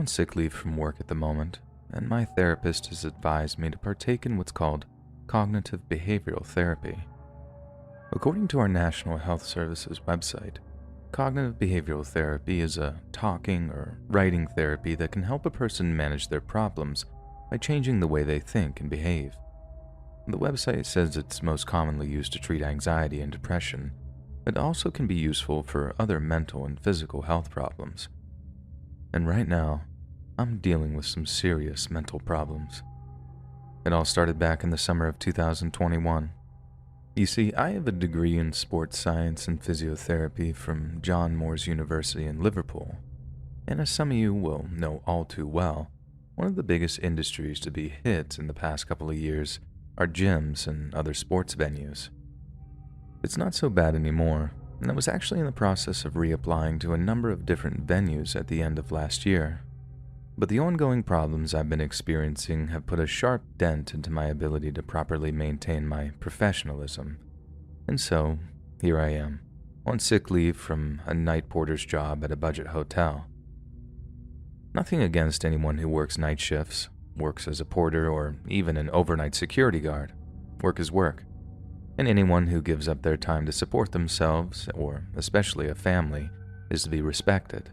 sick leave from work at the moment, and my therapist has advised me to partake in what's called cognitive behavioral therapy. According to our National Health Services website, cognitive behavioral therapy is a talking or writing therapy that can help a person manage their problems by changing the way they think and behave. The website says it's most commonly used to treat anxiety and depression, but also can be useful for other mental and physical health problems. And right now, I'm dealing with some serious mental problems. It all started back in the summer of 2021. You see, I have a degree in sports science and physiotherapy from John Moores University in Liverpool. And as some of you will know all too well, one of the biggest industries to be hit in the past couple of years are gyms and other sports venues. It's not so bad anymore, and I was actually in the process of reapplying to a number of different venues at the end of last year. But the ongoing problems I've been experiencing have put a sharp dent into my ability to properly maintain my professionalism. And so, here I am, on sick leave from a night porter's job at a budget hotel. Nothing against anyone who works night shifts, works as a porter, or even an overnight security guard. Work is work. And anyone who gives up their time to support themselves, or especially a family, is to be respected.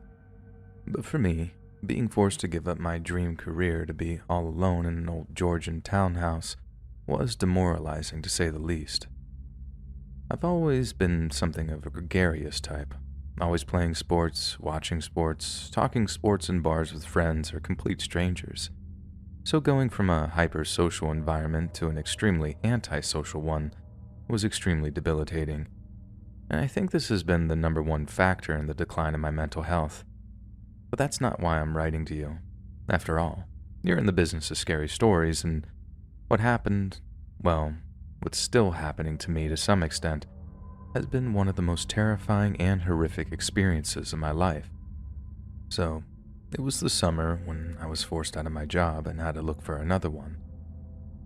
But for me, being forced to give up my dream career to be all alone in an old Georgian townhouse was demoralizing, to say the least. I've always been something of a gregarious type, always playing sports, watching sports, talking sports in bars with friends or complete strangers. So going from a hyper-social environment to an extremely antisocial one was extremely debilitating, and I think this has been the number one factor in the decline of my mental health. But that's not why I'm writing to you. After all, you're in the business of scary stories, and what happened, well, what's still happening to me to some extent, has been one of the most terrifying and horrific experiences of my life. So, it was the summer when I was forced out of my job and had to look for another one.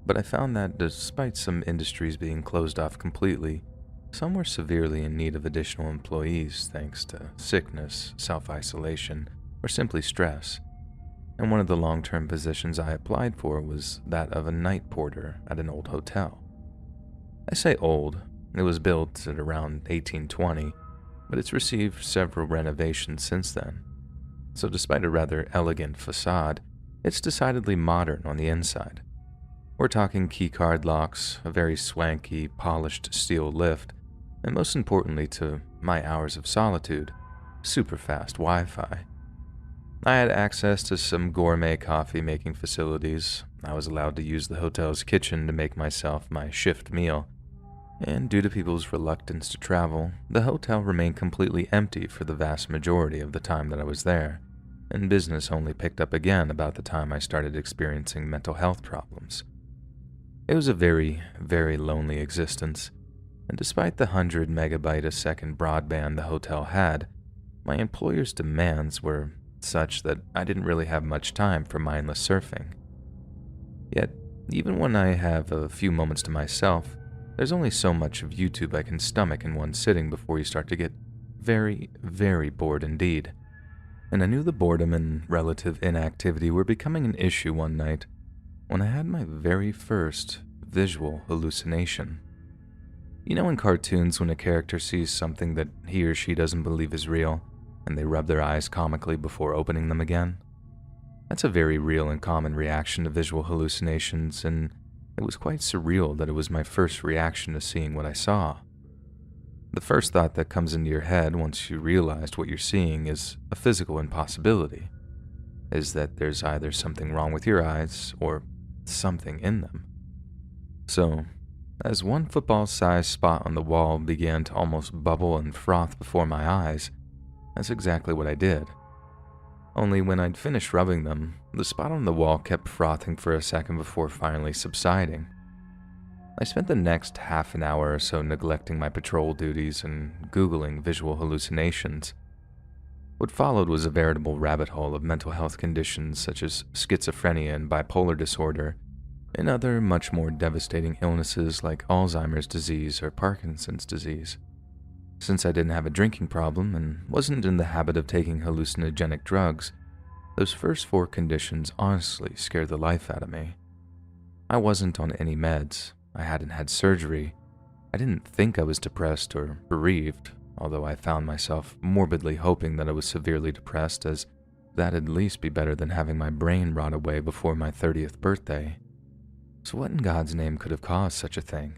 But I found that despite some industries being closed off completely, some were severely in need of additional employees thanks to sickness, self-isolation, or simply stress. And one of the long-term positions I applied for was that of a night porter at an old hotel. I say old, it was built at around 1820, but it's received several renovations since then. So despite a rather elegant facade, it's decidedly modern on the inside. We're talking keycard locks, a very swanky, polished steel lift, and most importantly to my hours of solitude, super fast Wi-Fi. I had access to some gourmet coffee-making facilities. I was allowed to use the hotel's kitchen to make myself my shift meal. And due to people's reluctance to travel, the hotel remained completely empty for the vast majority of the time that I was there, and business only picked up again about the time I started experiencing mental health problems. It was a very, very lonely existence, and despite the 100 megabyte a second broadband the hotel had, my employer's demands were such that I didn't really have much time for mindless surfing. Yet, even when I have a few moments to myself, there's only so much of YouTube I can stomach in one sitting before you start to get very, very bored indeed. And I knew the boredom and relative inactivity were becoming an issue one night when I had my very first visual hallucination. You know in cartoons when a character sees something that he or she doesn't believe is real, and they rub their eyes comically before opening them again? That's a very real and common reaction to visual hallucinations, and it was quite surreal that it was my first reaction to seeing what I saw. The first thought that comes into your head once you realized what you're seeing is a physical impossibility, is that there's either something wrong with your eyes or something in them. So, as one football-sized spot on the wall began to almost bubble and froth before my eyes, that's exactly what I did. Only when I'd finished rubbing them, the spot on the wall kept frothing for a second before finally subsiding. I spent the next half an hour or so neglecting my patrol duties and Googling visual hallucinations. What followed was a veritable rabbit hole of mental health conditions such as schizophrenia and bipolar disorder, and other much more devastating illnesses like Alzheimer's disease or Parkinson's disease. Since I didn't have a drinking problem and wasn't in the habit of taking hallucinogenic drugs, Those first 4 conditions honestly scared the life out of me. I wasn't on any meds, I hadn't had surgery, I didn't think I was depressed or bereaved, although I found myself morbidly hoping that I was severely depressed, as that'd at least be better than having my brain rot away before my 30th birthday. So what in God's name could have caused such a thing?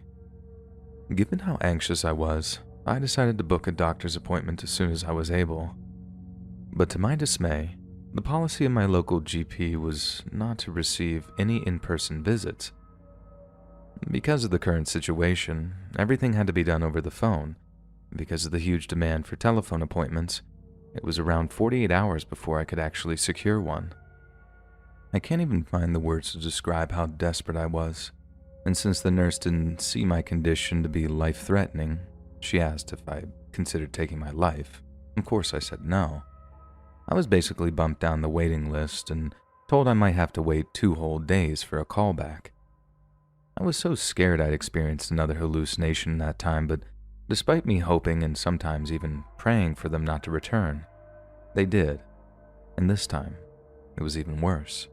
Given how anxious I was, I decided to book a doctor's appointment as soon as I was able. But to my dismay, the policy of my local GP was not to receive any in-person visits. Because of the current situation, everything had to be done over the phone. Because of the huge demand for telephone appointments, it was around 48 hours before I could actually secure one. I can't even find the words to describe how desperate I was, and since the nurse didn't see my condition to be life-threatening, she asked if I considered taking my life. Of course I said no. I was basically bumped down the waiting list and told I might have to wait 2 whole days for a callback. I was so scared I'd experienced another hallucination that time, but despite me hoping and sometimes even praying for them not to return, they did, and this time, it was even worse.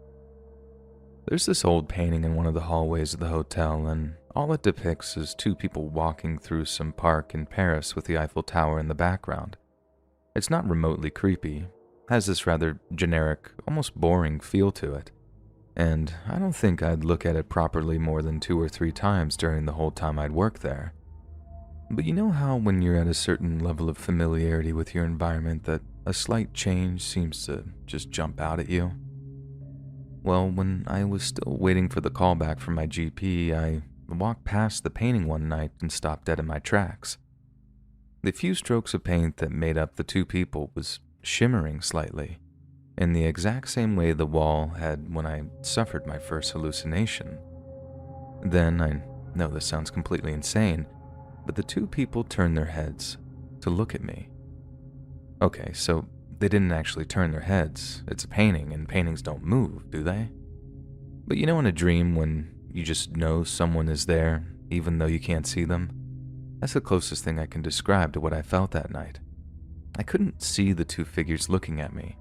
There's this old painting in one of the hallways of the hotel, and all it depicts is 2 people walking through some park in Paris with the Eiffel Tower in the background. It's not remotely creepy, has this rather generic, almost boring feel to it, and I don't think I'd look at it properly more than 2 or 3 times during the whole time I'd work there. But you know how when you're at a certain level of familiarity with your environment that a slight change seems to just jump out at you? Well, when I was still waiting for the callback from my GP, I walked past the painting one night and stopped dead in my tracks. The few strokes of paint that made up the 2 people was shimmering slightly, in the exact same way the wall had when I suffered my first hallucination. Then, I know this sounds completely insane, but the 2 people turned their heads to look at me. Okay, so they didn't actually turn their heads. It's a painting, and paintings don't move, do they? But you know in a dream when you just know someone is there, even though you can't see them? That's the closest thing I can describe to what I felt that night. I couldn't see the 2 figures looking at me.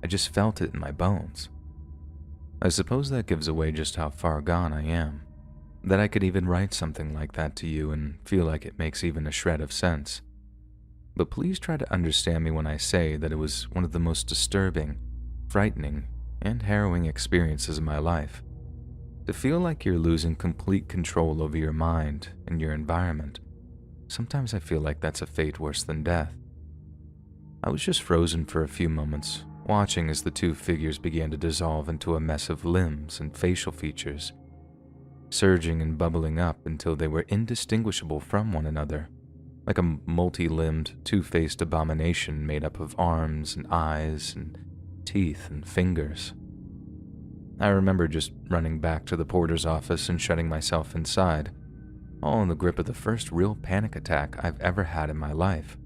I just felt it in my bones. I suppose that gives away just how far gone I am. That I could even write something like that to you and feel like it makes even a shred of sense. But please try to understand me when I say that it was one of the most disturbing, frightening, and harrowing experiences of my life. To feel like you're losing complete control over your mind and your environment, sometimes I feel like that's a fate worse than death. I was just frozen for a few moments, watching as the 2 figures began to dissolve into a mess of limbs and facial features, surging and bubbling up until they were indistinguishable from one another, like a multi-limbed, 2-faced abomination made up of arms and eyes and teeth and fingers. I remember just running back to the porter's office and shutting myself inside, all in the grip of the first real panic attack I've ever had in my life.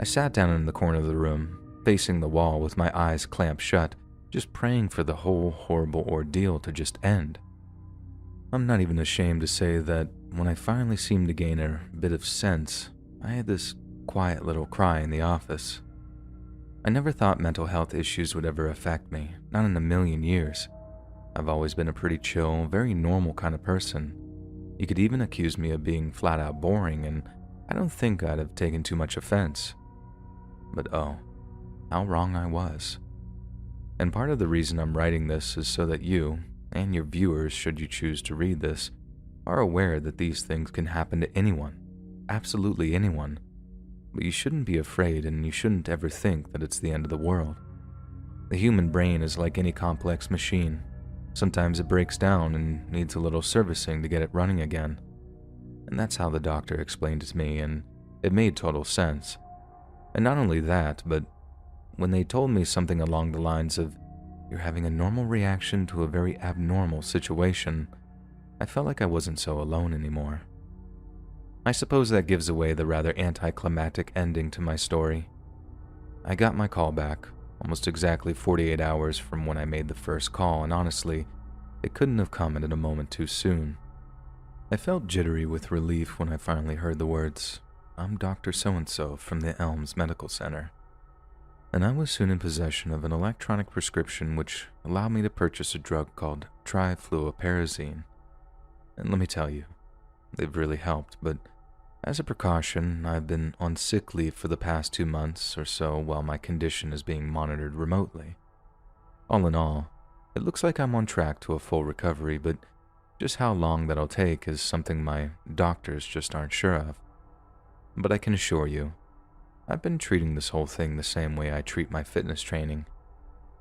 I sat down in the corner of the room, facing the wall with my eyes clamped shut, just praying for the whole horrible ordeal to just end. I'm not even ashamed to say that when I finally seemed to gain a bit of sense, I had this quiet little cry in the office. I never thought mental health issues would ever affect me, not in a million years. I've always been a pretty chill, very normal kind of person. You could even accuse me of being flat out boring, and I don't think I'd have taken too much offense. But oh, how wrong I was. And part of the reason I'm writing this is so that you, and your viewers, should you choose to read this, are aware that these things can happen to anyone, absolutely anyone. But you shouldn't be afraid, and you shouldn't ever think that it's the end of the world. The human brain is like any complex machine. Sometimes it breaks down and needs a little servicing to get it running again. And that's how the doctor explained it to me, and it made total sense. And not only that, but when they told me something along the lines of, "You're having a normal reaction to a very abnormal situation," I felt like I wasn't so alone anymore. I suppose that gives away the rather anticlimactic ending to my story. I got my call back, almost exactly 48 hours from when I made the first call, and honestly, it couldn't have come at a moment too soon. I felt jittery with relief when I finally heard the words, "I'm Dr. So-and-so from the Elms Medical Center." and I was soon in possession of an electronic prescription which allowed me to purchase a drug called trifluoperazine. And let me tell you, they've really helped, but as a precaution, I've been on sick leave for the past 2 months or so while my condition is being monitored remotely. All in all, it looks like I'm on track to a full recovery, but just how long that'll take is something my doctors just aren't sure of. But I can assure you, I've been treating this whole thing the same way I treat my fitness training.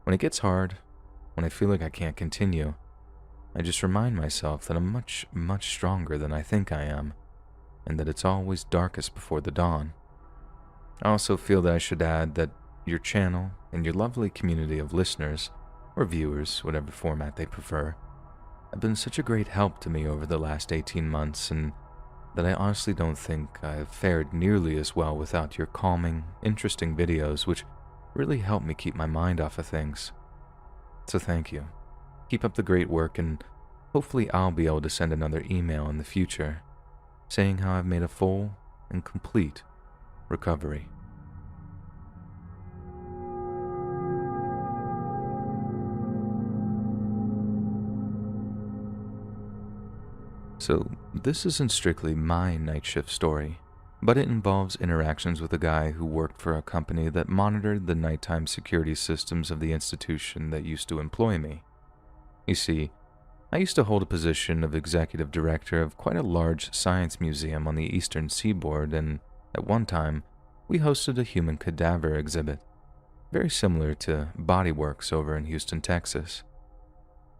When it gets hard, when I feel like I can't continue, I just remind myself that I'm much, much stronger than I think I am, and that it's always darkest before the dawn. I also feel that I should add that your channel and your lovely community of listeners, or viewers, whatever format they prefer, have been such a great help to me over the last 18 months, and that I honestly don't think I've fared nearly as well without your calming, interesting videos, which really help me keep my mind off of things. So thank you. Keep up the great work, and hopefully I'll be able to send another email in the future, saying how I've made a full and complete recovery. So, this isn't strictly my night shift story, but it involves interactions with a guy who worked for a company that monitored the nighttime security systems of the institution that used to employ me. You see, I used to hold a position of executive director of quite a large science museum on the eastern seaboard, and at one time, we hosted a human cadaver exhibit, very similar to Bodyworks over in Houston, Texas.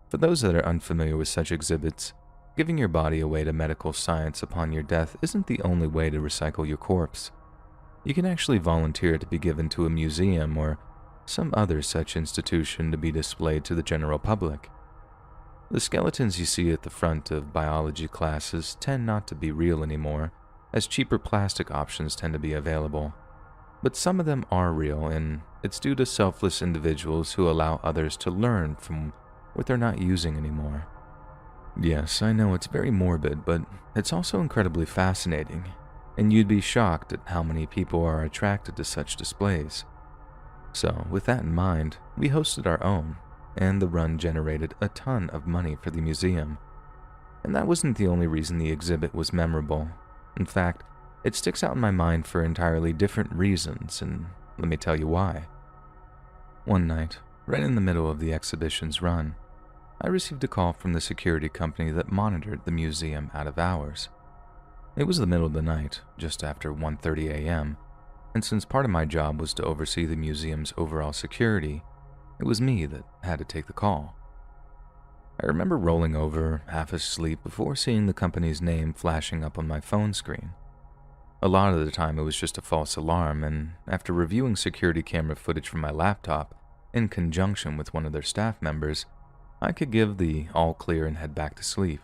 For those that are unfamiliar with such exhibits, giving your body away to medical science upon your death isn't the only way to recycle your corpse. You can actually volunteer to be given to a museum or some other such institution to be displayed to the general public. The skeletons you see at the front of biology classes tend not to be real anymore, as cheaper plastic options tend to be available. But some of them are real, and it's due to selfless individuals who allow others to learn from what they're not using anymore. Yes, I know it's very morbid, but it's also incredibly fascinating, and you'd be shocked at how many people are attracted to such displays. So, with that in mind, we hosted our own, and the run generated a ton of money for the museum. And that wasn't the only reason the exhibit was memorable. In fact, it sticks out in my mind for entirely different reasons, and let me tell you why. One night, right in the middle of the exhibition's run, I received a call from the security company that monitored the museum out of hours. It was the middle of the night, just after 1:30 a.m., and since part of my job was to oversee the museum's overall security, it was me that had to take the call. I remember rolling over, half asleep, before seeing the company's name flashing up on my phone screen. A lot of the time it was just a false alarm, and after reviewing security camera footage from my laptop, in conjunction with one of their staff members, I could give the all clear and head back to sleep.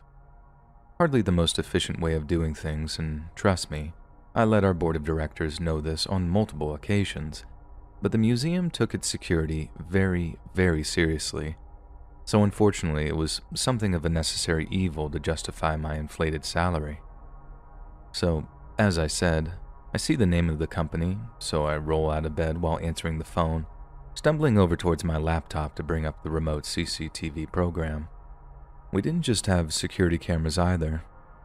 Hardly the most efficient way of doing things, and trust me, I let our board of directors know this on multiple occasions, but the museum took its security very, very seriously. So unfortunately, it was something of a necessary evil to justify my inflated salary. So, as I said, I see the name of the company, so I roll out of bed while answering the phone, stumbling over towards my laptop to bring up the remote CCTV program. We didn't just have security cameras either.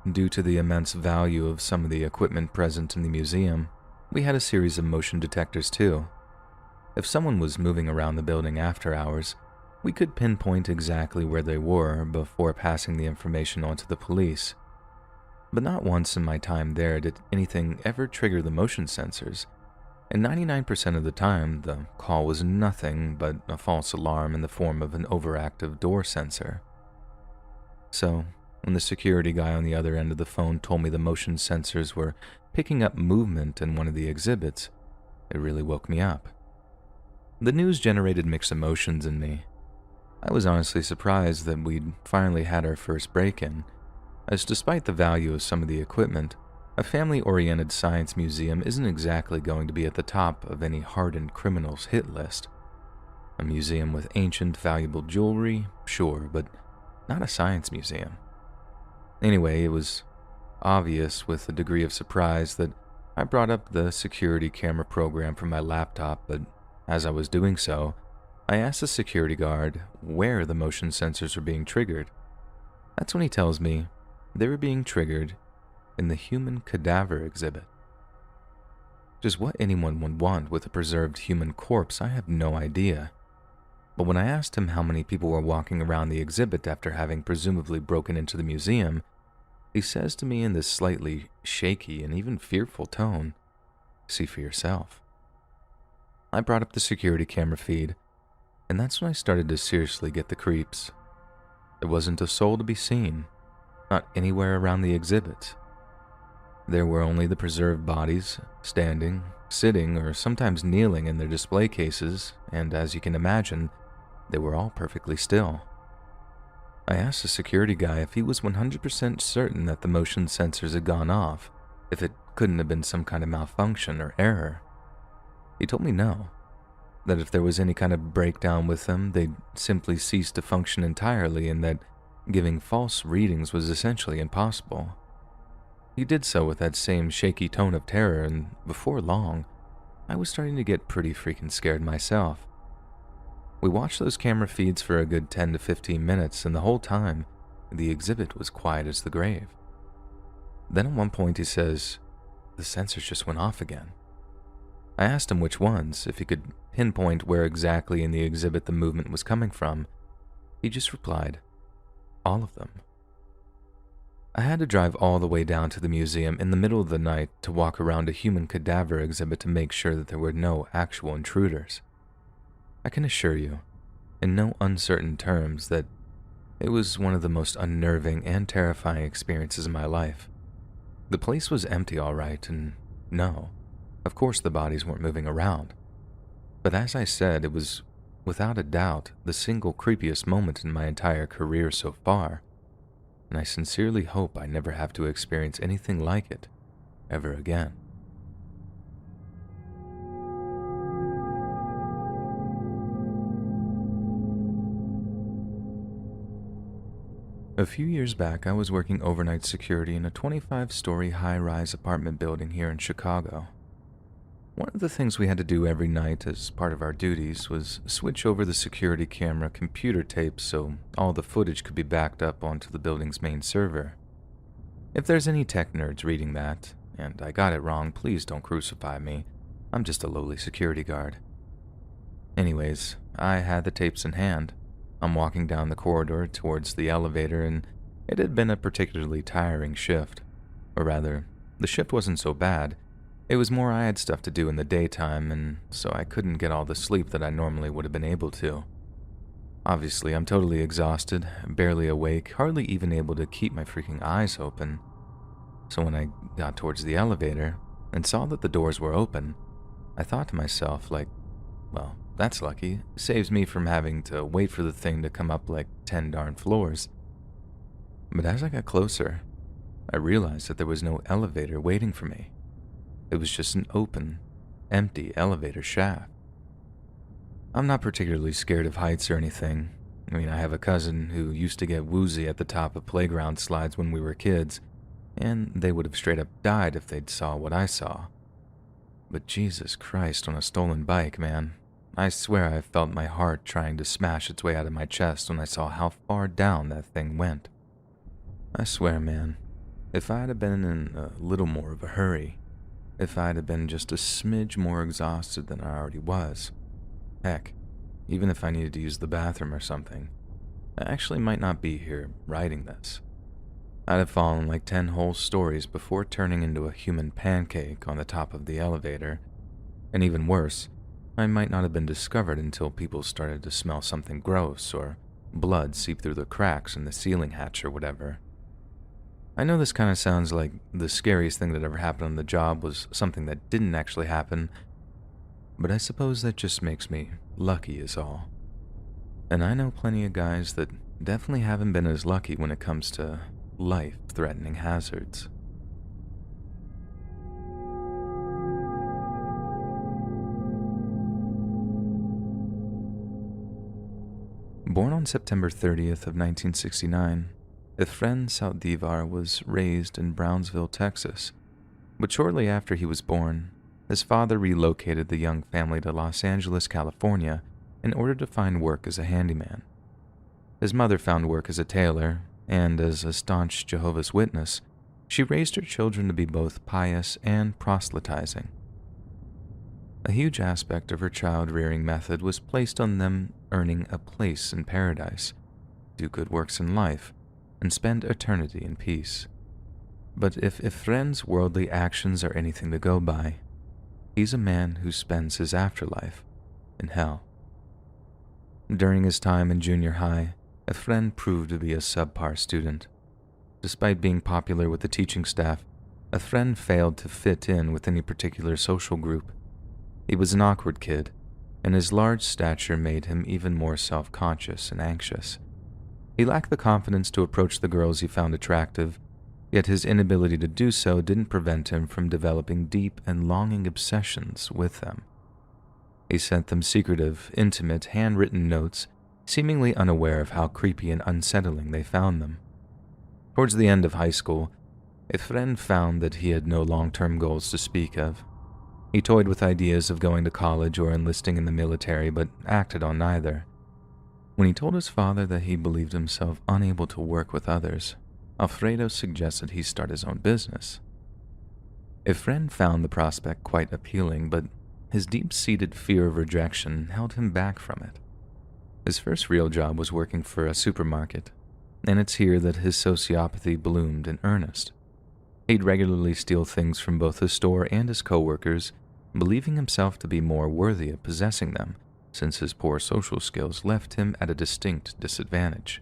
Due to the immense value of some of the equipment present in the museum, we had a series of motion detectors too. If someone was moving around the building after hours, we could pinpoint exactly where they were before passing the information on to the police. But not once in my time there did anything ever trigger the motion sensors, and 99% of the time, the call was nothing but a false alarm in the form of an overactive door sensor. So, when the security guy on the other end of the phone told me the motion sensors were picking up movement in one of the exhibits, it really woke me up. The news generated mixed emotions in me. I was honestly surprised that we'd finally had our first break-in, as despite the value of some of the equipment, a family-oriented science museum isn't exactly going to be at the top of any hardened criminal's hit list. A museum with ancient, valuable jewelry, sure, but not a science museum. Anyway, it was obvious with a degree of surprise that I brought up the security camera program from my laptop, but As I was doing so, I asked the security guard where the motion sensors were being triggered. That's when he tells me they were being triggered in the human cadaver exhibit. Just what anyone would want with a preserved human corpse, I have no idea. But when I asked him how many people were walking around the exhibit after having presumably broken into the museum, he says to me in this slightly shaky and even fearful tone, "See for yourself." I brought up the security camera feed, and that's when I started to seriously get the creeps. There wasn't a soul to be seen, not anywhere around the exhibit. There were only the preserved bodies, standing, sitting, or sometimes kneeling in their display cases, and as you can imagine, they were all perfectly still. I asked the security guy if he was 100% certain that the motion sensors had gone off, if it couldn't have been some kind of malfunction or error. He told me no, that if there was any kind of breakdown with them, they'd simply cease to function entirely, and that giving false readings was essentially impossible. He did so with that same shaky tone of terror, and before long, I was starting to get pretty freaking scared myself. We watched those camera feeds for a good 10 to 15 minutes, and the whole time, the exhibit was quiet as the grave. Then at one point he says, "The sensors just went off again." I asked him which ones, if he could pinpoint where exactly in the exhibit the movement was coming from. He just replied, "All of them." I had to drive all the way down to the museum in the middle of the night to walk around a human cadaver exhibit to make sure that there were no actual intruders. I can assure you, in no uncertain terms, that it was one of the most unnerving and terrifying experiences of my life. The place was empty all right, and no, of course the bodies weren't moving around. But as I said, it was without a doubt the single creepiest moment in my entire career so far, and I sincerely hope I never have to experience anything like it ever again. A few years back, I was working overnight security in a 25-story high-rise apartment building here in Chicago. One of the things we had to do every night as part of our duties was switch over the security camera computer tapes so all the footage could be backed up onto the building's main server. If there's any tech nerds reading that, and I got it wrong, please don't crucify me. I'm just a lowly security guard. Anyways, I had the tapes in hand. I'm walking down the corridor towards the elevator, and it had been a particularly tiring shift. Or rather, the shift wasn't so bad. It was more I had stuff to do in the daytime, and so I couldn't get all the sleep that I normally would have been able to. Obviously, I'm totally exhausted, barely awake, hardly even able to keep my freaking eyes open. So when I got towards the elevator and saw that the doors were open, I thought to myself, like, well, that's lucky. Saves me from having to wait for the thing to come up like 10 darn floors. But as I got closer, I realized that there was no elevator waiting for me. It was just an open, empty elevator shaft. I'm not particularly scared of heights or anything. I mean, I have a cousin who used to get woozy at the top of playground slides when we were kids, and they would have straight up died if they'd saw what I saw. But Jesus Christ, on a stolen bike, man. I swear I felt my heart trying to smash its way out of my chest when I saw how far down that thing went. I swear, man, if I'd have been in a little more of a hurry, if I'd have been just a smidge more exhausted than I already was, heck, even if I needed to use the bathroom or something, I actually might not be here writing this. I'd have fallen like 10 whole stories before turning into a human pancake on the top of the elevator, and even worse, I might not have been discovered until people started to smell something gross or blood seep through the cracks in the ceiling hatch or whatever. I know this kind of sounds like the scariest thing that ever happened on the job was something that didn't actually happen, but I suppose that just makes me lucky is all. And I know plenty of guys that definitely haven't been as lucky when it comes to life-threatening hazards. Born on September 30th of 1969, Efren Saldivar was raised in Brownsville, Texas, but shortly after he was born, his father relocated the young family to Los Angeles, California, in order to find work as a handyman. His mother found work as a tailor, and as a staunch Jehovah's Witness, she raised her children to be both pious and proselytizing. A huge aspect of her child-rearing method was placed on them earning a place in paradise, do good works in life, and spend eternity in peace. But if Efren's worldly actions are anything to go by, he's a man who spends his afterlife in hell. During his time in junior high, Efren proved to be a subpar student. Despite being popular with the teaching staff, Efren failed to fit in with any particular social group. He was an awkward kid, and his large stature made him even more self-conscious and anxious. He lacked the confidence to approach the girls he found attractive, yet his inability to do so didn't prevent him from developing deep and longing obsessions with them. He sent them secretive, intimate, handwritten notes, seemingly unaware of how creepy and unsettling they found them. Towards the end of high school, Efren found that he had no long-term goals to speak of. He toyed with ideas of going to college or enlisting in the military, but acted on neither. When he told his father that he believed himself unable to work with others, Alfredo suggested he start his own business. Efren found the prospect quite appealing, but his deep-seated fear of rejection held him back from it. His first real job was working for a supermarket, and it's here that his sociopathy bloomed in earnest. He'd regularly steal things from both the store and his co-workers, believing himself to be more worthy of possessing them, since his poor social skills left him at a distinct disadvantage.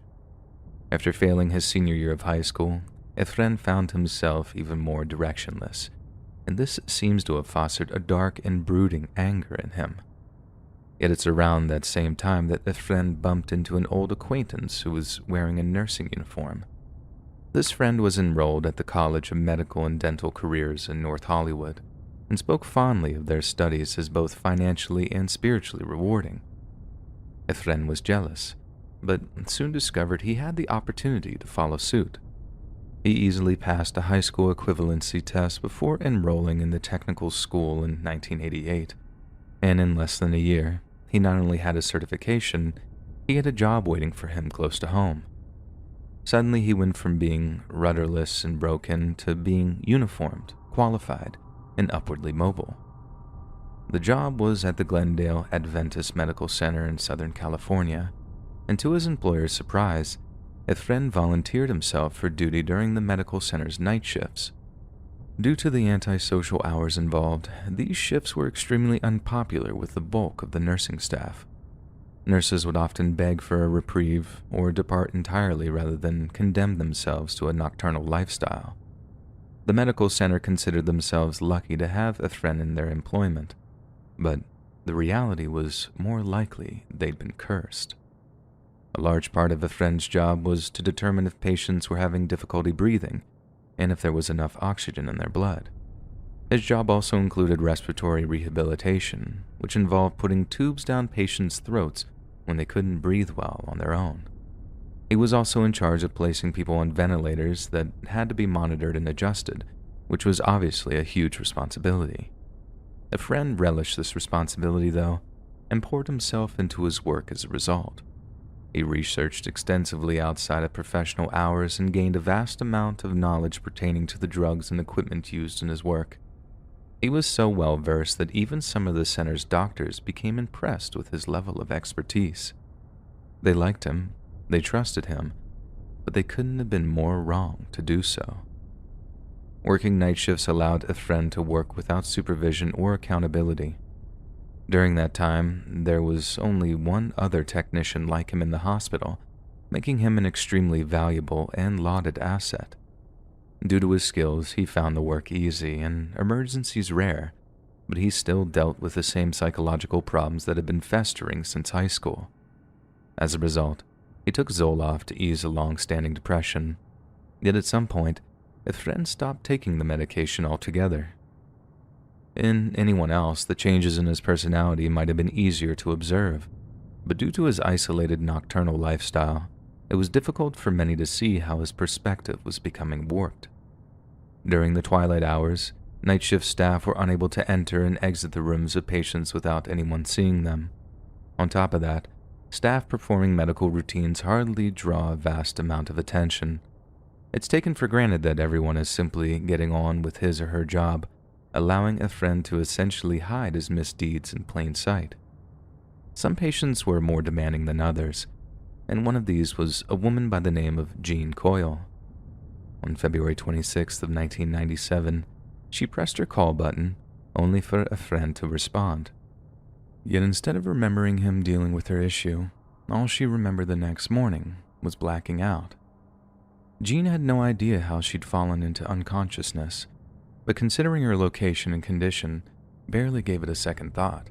After failing his senior year of high school, Efren found himself even more directionless, and this seems to have fostered a dark and brooding anger in him. Yet it's around that same time that Efren bumped into an old acquaintance who was wearing a nursing uniform. This friend was enrolled at the College of Medical and Dental Careers in North Hollywood, and spoke fondly of their studies as both financially and spiritually rewarding. Efren was jealous, but soon discovered he had the opportunity to follow suit. He easily passed a high school equivalency test before enrolling in the technical school in 1988, and in less than a year, he not only had a certification, he had a job waiting for him close to home. Suddenly he went from being rudderless and broken to being uniformed, qualified, and upwardly mobile. The job was at the Glendale Adventist Medical Center in Southern California, and to his employer's surprise, Efren volunteered himself for duty during the medical center's night shifts. Due to the antisocial hours involved, these shifts were extremely unpopular with the bulk of the nursing staff. Nurses would often beg for a reprieve or depart entirely rather than condemn themselves to a nocturnal lifestyle. The medical center considered themselves lucky to have Efren in their employment, but the reality was more likely they'd been cursed. A large part of Efren's job was to determine if patients were having difficulty breathing and if there was enough oxygen in their blood. His job also included respiratory rehabilitation, which involved putting tubes down patients' throats when they couldn't breathe well on their own. He was also in charge of placing people on ventilators that had to be monitored and adjusted, which was obviously a huge responsibility. Efren relished this responsibility, though, and poured himself into his work as a result. He researched extensively outside of professional hours and gained a vast amount of knowledge pertaining to the drugs and equipment used in his work. He was so well versed that even some of the center's doctors became impressed with his level of expertise. They liked him, they trusted him, but they couldn't have been more wrong to do so. Working night shifts allowed Efren to work without supervision or accountability. During that time, there was only one other technician like him in the hospital, making him an extremely valuable and lauded asset. Due to his skills, he found the work easy and emergencies rare, but he still dealt with the same psychological problems that had been festering since high school. As a result, he took Zoloft to ease a long-standing depression, yet at some point, Efren stopped taking the medication altogether. In anyone else, the changes in his personality might have been easier to observe, but due to his isolated nocturnal lifestyle, it was difficult for many to see how his perspective was becoming warped. During the twilight hours, Night shift staff were unable to enter and exit the rooms of patients without anyone seeing them. On top of that, staff performing medical routines hardly draw a vast amount of attention. It's taken for granted that everyone is simply getting on with his or her job, allowing a friend to essentially hide his misdeeds in plain sight. Some patients were more demanding than others, and one of these was a woman by the name of Jean Coyle. On February 26th of 1997, she pressed her call button, only for a friend to respond. Yet instead of remembering him dealing with her issue, all she remembered the next morning was blacking out. Jean had no idea how she'd fallen into unconsciousness, but considering her location and condition, barely gave it a second thought.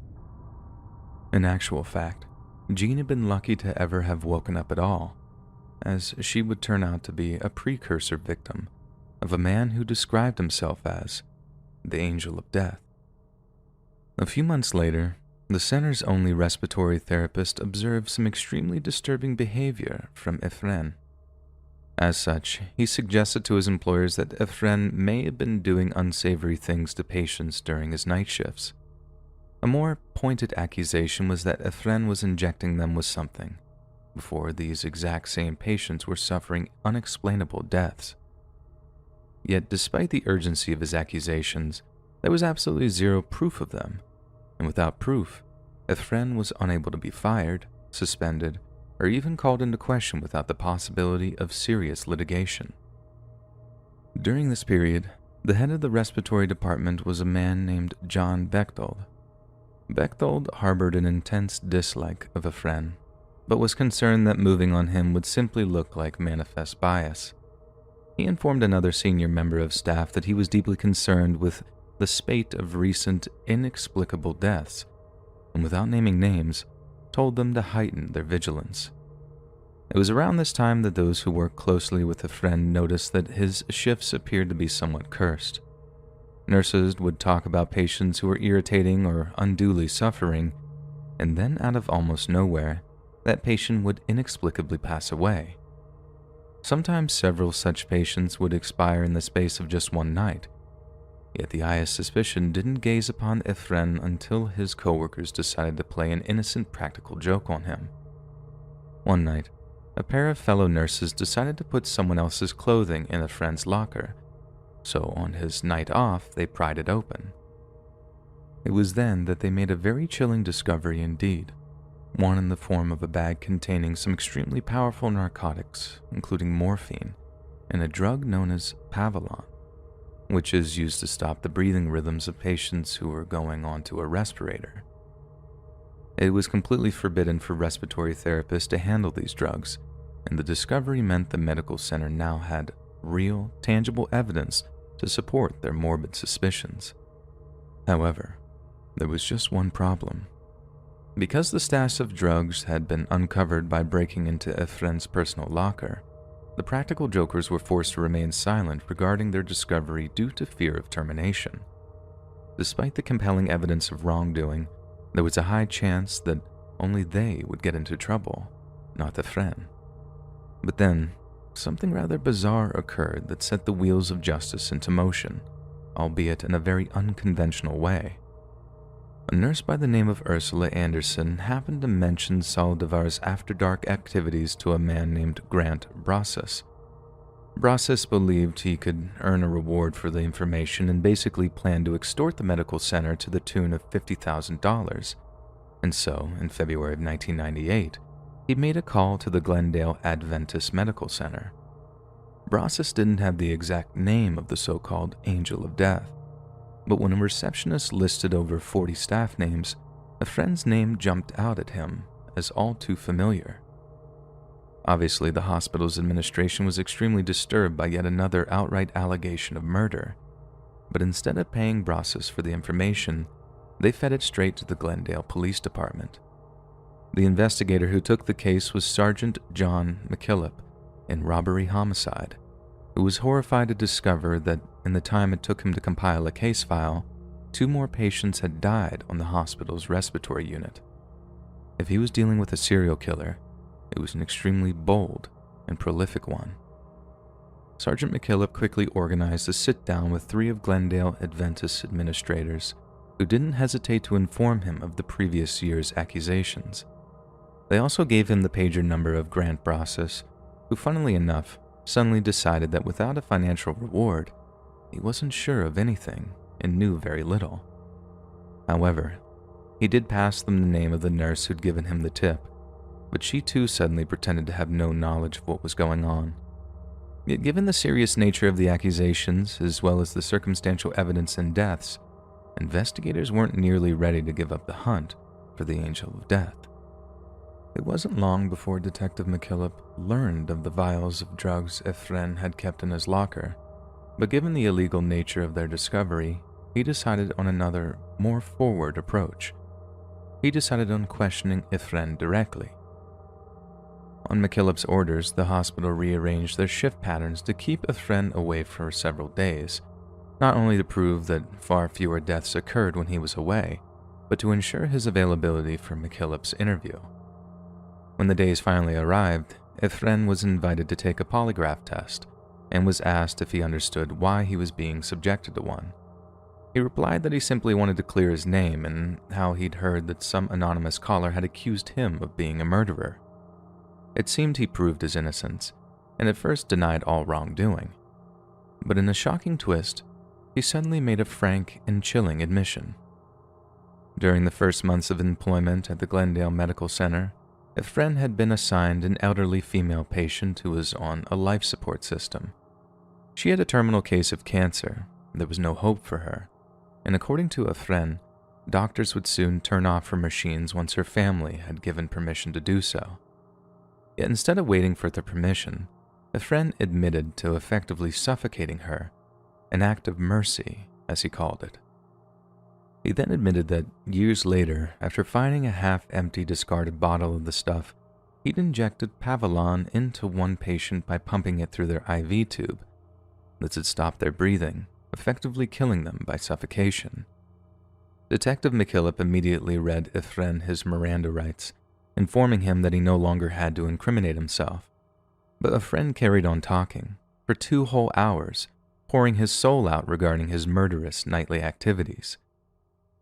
In actual fact, Jean had been lucky to ever have woken up at all, as she would turn out to be a precursor victim of a man who described himself as the Angel of Death. A few months later, the center's only respiratory therapist observed some extremely disturbing behavior from Efren. As such, he suggested to his employers that Efren may have been doing unsavory things to patients during his night shifts. A more pointed accusation was that Efren was injecting them with something, before these exact same patients were suffering unexplainable deaths. Yet despite the urgency of his accusations, there was absolutely zero proof of them, and without proof, Efren was unable to be fired, suspended, or even called into question without the possibility of serious litigation. During this period, the head of the respiratory department was a man named John Bechtold. Bechtold harbored an intense dislike of Efren, but was concerned that moving on him would simply look like manifest bias. He informed another senior member of staff that he was deeply concerned with the spate of recent inexplicable deaths, and without naming names, told them to heighten their vigilance. It was around this time that those who worked closely with Efren noticed that his shifts appeared to be somewhat cursed. Nurses would talk about patients who were irritating or unduly suffering, and then out of almost nowhere, that patient would inexplicably pass away. Sometimes several such patients would expire in the space of just one night, yet the eye of suspicion didn't gaze upon Efren until his coworkers decided to play an innocent practical joke on him. One night, a pair of fellow nurses decided to put someone else's clothing in Efren's locker, so on his night off they pried it open. It was then that they made a very chilling discovery indeed, one in the form of a bag containing some extremely powerful narcotics, including morphine, and a drug known as Pavilon, which is used to stop the breathing rhythms of patients who are going onto a respirator. It was completely forbidden for respiratory therapists to handle these drugs, and the discovery meant the medical center now had real, tangible evidence to support their morbid suspicions. However, there was just one problem. Because the stash of drugs had been uncovered by breaking into Efren's personal locker, the practical jokers were forced to remain silent regarding their discovery due to fear of termination. Despite the compelling evidence of wrongdoing, there was a high chance that only they would get into trouble, not Efren. But then, something rather bizarre occurred that set the wheels of justice into motion, albeit in a very unconventional way. A nurse by the name of Ursula Anderson happened to mention Saldivar's after-dark activities to a man named Grant Brassis. Brassis believed he could earn a reward for the information and basically planned to extort the medical center to the tune of $50,000. And so, in February of 1998, he made a call to the Glendale Adventist Medical Center. Brassis didn't have the exact name of the so-called Angel of Death, but when a receptionist listed over 40 staff names, a friend's name jumped out at him as all too familiar. Obviously, the hospital's administration was extremely disturbed by yet another outright allegation of murder, but instead of paying Brassis for the information, they fed it straight to the Glendale Police Department. The investigator who took the case was Sergeant John McKillop in robbery homicide, who was horrified to discover that in the time it took him to compile a case file, 2 more patients had died on the hospital's respiratory unit. If he was dealing with a serial killer, it was an extremely bold and prolific one. Sergeant McKillop quickly organized a sit-down with 3 of Glendale Adventist administrators, who didn't hesitate to inform him of the previous year's accusations. They also gave him the pager number of Grant Brosses, who, funnily enough, suddenly decided that without a financial reward, he wasn't sure of anything and knew very little. However, he did pass them the name of the nurse who'd given him the tip, but she too suddenly pretended to have no knowledge of what was going on. Yet given the serious nature of the accusations, as well as the circumstantial evidence and deaths, investigators weren't nearly ready to give up the hunt for the Angel of Death. It wasn't long before Detective McKillop learned of the vials of drugs Ephraim had kept in his locker, but given the illegal nature of their discovery, he decided on another, more forward approach. He decided on questioning Ephraim directly. On McKillop's orders, the hospital rearranged their shift patterns to keep Ephraim away for several days, not only to prove that far fewer deaths occurred when he was away, but to ensure his availability for McKillop's interview. When the days finally arrived, Ephraim was invited to take a polygraph test and was asked if he understood why he was being subjected to one. He replied that he simply wanted to clear his name and how he'd heard that some anonymous caller had accused him of being a murderer. It seemed he proved his innocence, and at first denied all wrongdoing. But in a shocking twist, he suddenly made a frank and chilling admission. During the first months of employment at the Glendale Medical Center, Ephraim had been assigned an elderly female patient who was on a life support system. She had a terminal case of cancer. There was no hope for her, and according to Ephraim, doctors would soon turn off her machines once her family had given permission to do so. Yet instead of waiting for the permission, Ephraim admitted to effectively suffocating her, an act of mercy, as he called it. He then admitted that years later, after finding a half-empty discarded bottle of the stuff, he'd injected Pavilon into one patient by pumping it through their IV tube. This had stopped their breathing, effectively killing them by suffocation. Detective McKillop immediately read Ephraim his Miranda rights, informing him that he no longer had to incriminate himself. But Ephraim carried on talking, for 2 whole hours, pouring his soul out regarding his murderous nightly activities.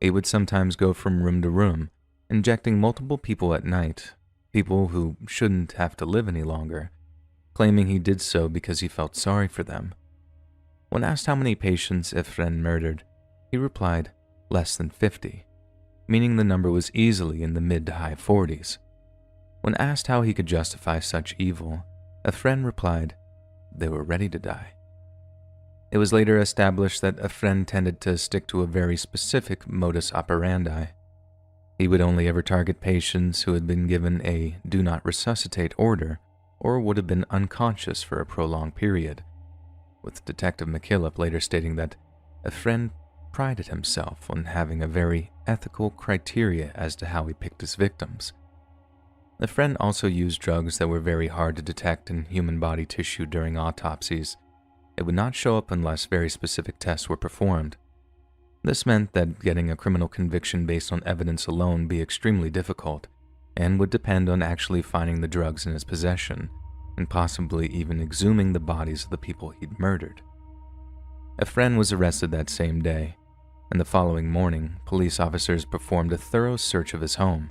He would sometimes go from room to room, injecting multiple people at night, people who shouldn't have to live any longer, claiming he did so because he felt sorry for them. When asked how many patients Ephraim murdered, he replied less than 50, meaning the number was easily in the mid to high 40s. When asked how he could justify such evil, Ephraim replied, they were ready to die. It was later established that Ephraim tended to stick to a very specific modus operandi. He would only ever target patients who had been given a do not resuscitate order or would have been unconscious for a prolonged period, with Detective McKillop later stating that Ephraim prided himself on having a very ethical criteria as to how he picked his victims. Ephraim also used drugs that were very hard to detect in human body tissue during autopsies. It would not show up unless very specific tests were performed. This meant that getting a criminal conviction based on evidence alone would be extremely difficult, and would depend on actually finding the drugs in his possession, and possibly even exhuming the bodies of the people he'd murdered. Ephraim was arrested that same day, and the following morning, police officers performed a thorough search of his home.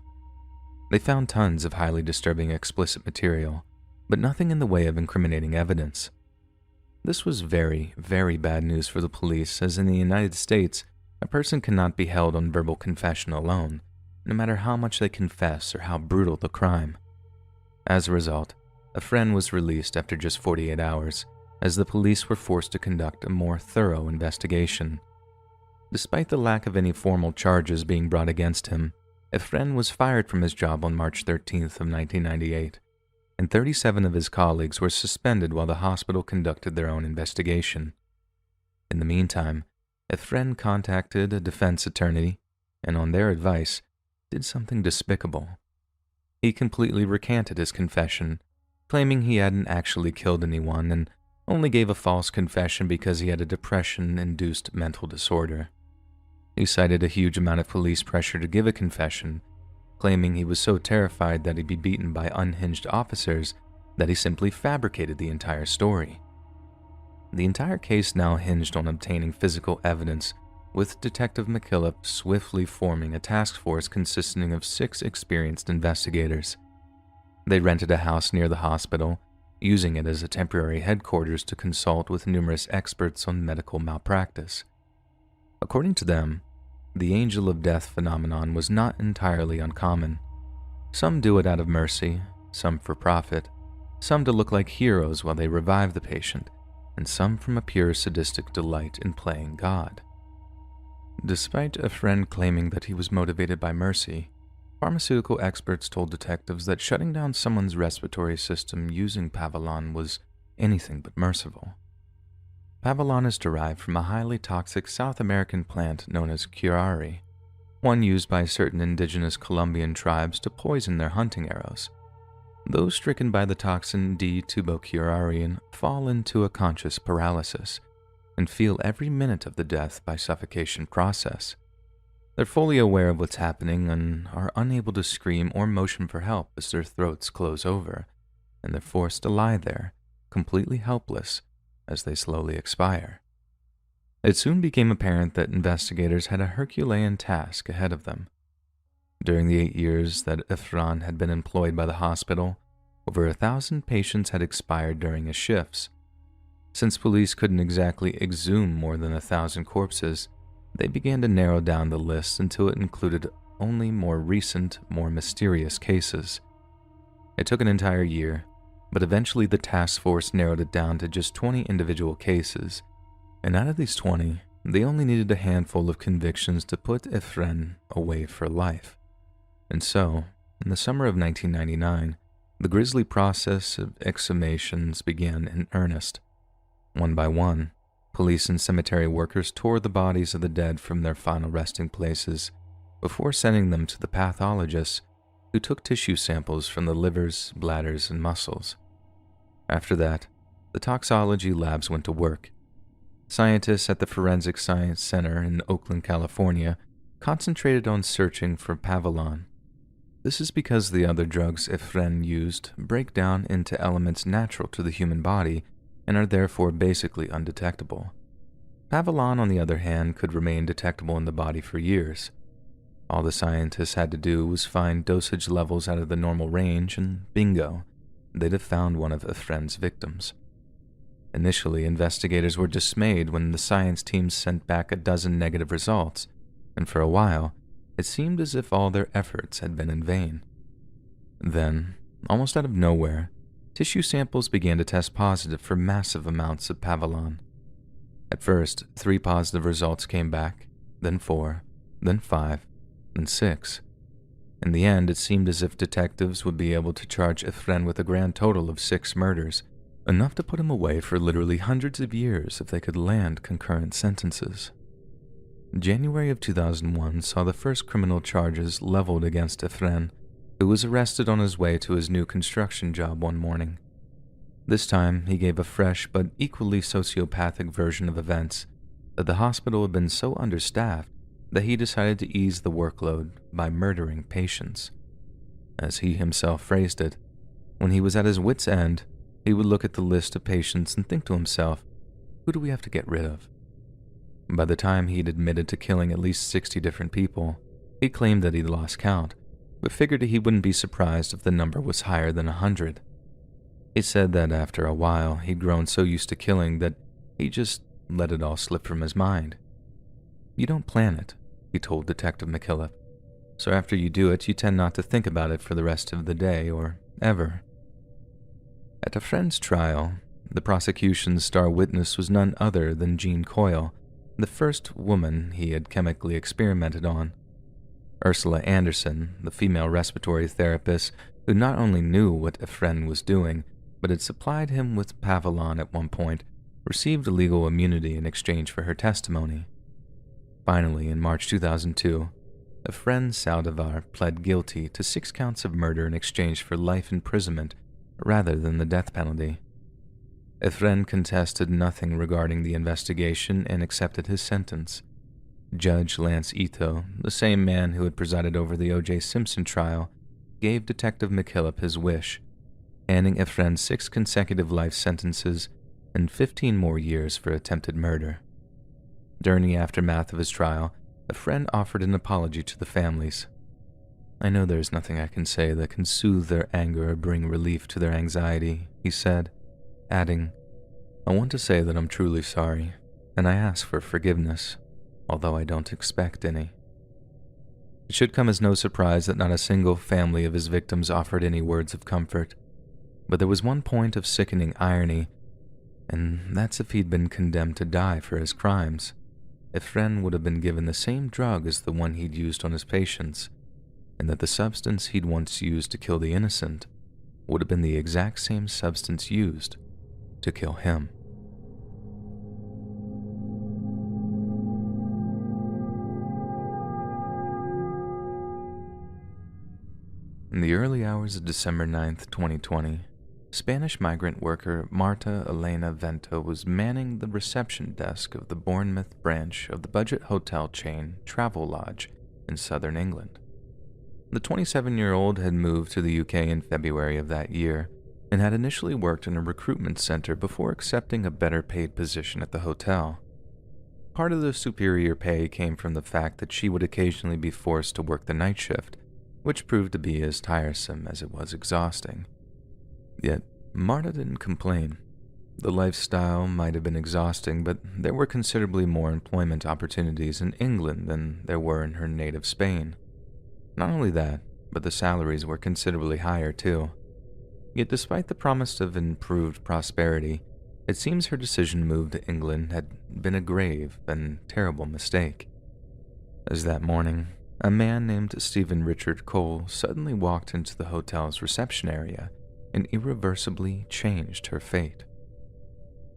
They found tons of highly disturbing explicit material, but nothing in the way of incriminating evidence. This was very, very bad news for the police, as in the United States, a person cannot be held on verbal confession alone, no matter how much they confess or how brutal the crime. As a result, Ephraim was released after just 48 hours, as the police were forced to conduct a more thorough investigation. Despite the lack of any formal charges being brought against him, Ephraim was fired from his job on March 13th of 1998, and 37 of his colleagues were suspended while the hospital conducted their own investigation. In the meantime, Ephraim contacted a defense attorney, and on their advice, did something despicable. He completely recanted his confession, claiming he hadn't actually killed anyone and only gave a false confession because he had a depression-induced mental disorder. He cited a huge amount of police pressure to give a confession, claiming he was so terrified that he'd be beaten by unhinged officers that he simply fabricated the entire story. The entire case now hinged on obtaining physical evidence, with Detective McKillop swiftly forming a task force consisting of 6 experienced investigators. They rented a house near the hospital, using it as a temporary headquarters to consult with numerous experts on medical malpractice. According to them, the angel of death phenomenon was not entirely uncommon. Some do it out of mercy, some for profit, some to look like heroes while they revive the patient, and some from a pure sadistic delight in playing God. Despite a friend claiming that he was motivated by mercy, pharmaceutical experts told detectives that shutting down someone's respiratory system using Pavilon was anything but merciful. Pavilon is derived from a highly toxic South American plant known as curare, one used by certain indigenous Colombian tribes to poison their hunting arrows. Those stricken by the toxin D-tubocurariin fall into a conscious paralysis and feel every minute of the death by suffocation process. They're fully aware of what's happening and are unable to scream or motion for help as their throats close over, and they're forced to lie there, completely helpless, as they slowly expire. It soon became apparent that investigators had a Herculean task ahead of them. During the 8 years that Efran had been employed by the hospital, over 1,000 patients had expired during his shifts. Since police couldn't exactly exhume more than 1,000 corpses, they began to narrow down the list until it included only more recent, more mysterious cases. It took an entire year, but eventually the task force narrowed it down to just 20 individual cases, and out of these 20, they only needed a handful of convictions to put Efren away for life. And so, in the summer of 1999, the grisly process of exhumations began in earnest. One by one, police and cemetery workers tore the bodies of the dead from their final resting places before sending them to the pathologists who took tissue samples from the livers, bladders, and muscles. After that, the toxicology labs went to work. Scientists at the Forensic Science Center in Oakland, California, concentrated on searching for Pavilon. This is because the other drugs Efren used break down into elements natural to the human body and are therefore basically undetectable. Pavilon, on the other hand, could remain detectable in the body for years. All the scientists had to do was find dosage levels out of the normal range, and bingo, they'd have found one of Efren's victims. Initially, investigators were dismayed when the science team sent back a dozen negative results, and for a while, it seemed as if all their efforts had been in vain. Then, almost out of nowhere, tissue samples began to test positive for massive amounts of Pavilon. At first, 3 positive results came back, then 4, then 5, then 6. In the end, it seemed as if detectives would be able to charge Efren with a grand total of 6 murders, enough to put him away for literally hundreds of years if they could land concurrent sentences. January of 2001 saw the first criminal charges leveled against Efren, who was arrested on his way to his new construction job one morning. This time, he gave a fresh but equally sociopathic version of events, that the hospital had been so understaffed that he decided to ease the workload by murdering patients. As he himself phrased it, when he was at his wit's end, he would look at the list of patients and think to himself, who do we have to get rid of? By the time he'd admitted to killing at least 60 different people, he claimed that he'd lost count, but figured he wouldn't be surprised if the number was higher than 100. He said that after a while, he'd grown so used to killing that he just let it all slip from his mind. You don't plan it, he told Detective McKillop, so after you do it, you tend not to think about it for the rest of the day or ever. At a friend's trial, the prosecution's star witness was none other than Jean Coyle, the first woman he had chemically experimented on. Ursula Anderson, the female respiratory therapist who not only knew what Efren was doing, but had supplied him with Pavilon at one point, received legal immunity in exchange for her testimony. Finally, in March 2002, Efren Saldivar pled guilty to 6 counts of murder in exchange for life imprisonment rather than the death penalty. Efren contested nothing regarding the investigation and accepted his sentence. Judge Lance Ito, the same man who had presided over the O.J. Simpson trial, gave Detective McKillop his wish, handing Efren 6 consecutive life sentences and 15 more years for attempted murder. During the aftermath of his trial, a friend offered an apology to the families. "I know there's nothing I can say that can soothe their anger or bring relief to their anxiety," he said, adding, "I want to say that I'm truly sorry, and I ask for forgiveness, although I don't expect any." It should come as no surprise that not a single family of his victims offered any words of comfort, but there was one point of sickening irony, and that's if he'd been condemned to die for his crimes. Efren would have been given the same drug as the one he'd used on his patients, and that the substance he'd once used to kill the innocent would have been the exact same substance used to kill him. In the early hours of December 9th, 2020, Spanish migrant worker Marta Elena Vento was manning the reception desk of the Bournemouth branch of the budget hotel chain Travelodge in southern England. The 27-year-old had moved to the UK in February of that year and had initially worked in a recruitment center before accepting a better paid position at the hotel. Part of the superior pay came from the fact that she would occasionally be forced to work the night shift, which proved to be as tiresome as it was exhausting. Yet, Marta didn't complain. The lifestyle might have been exhausting, but there were considerably more employment opportunities in England than there were in her native Spain. Not only that, but the salaries were considerably higher too. Yet despite the promise of improved prosperity, it seems her decision to move to England had been a grave and terrible mistake. As that morning, a man named Stephen Richard Cole suddenly walked into the hotel's reception area and irreversibly changed her fate.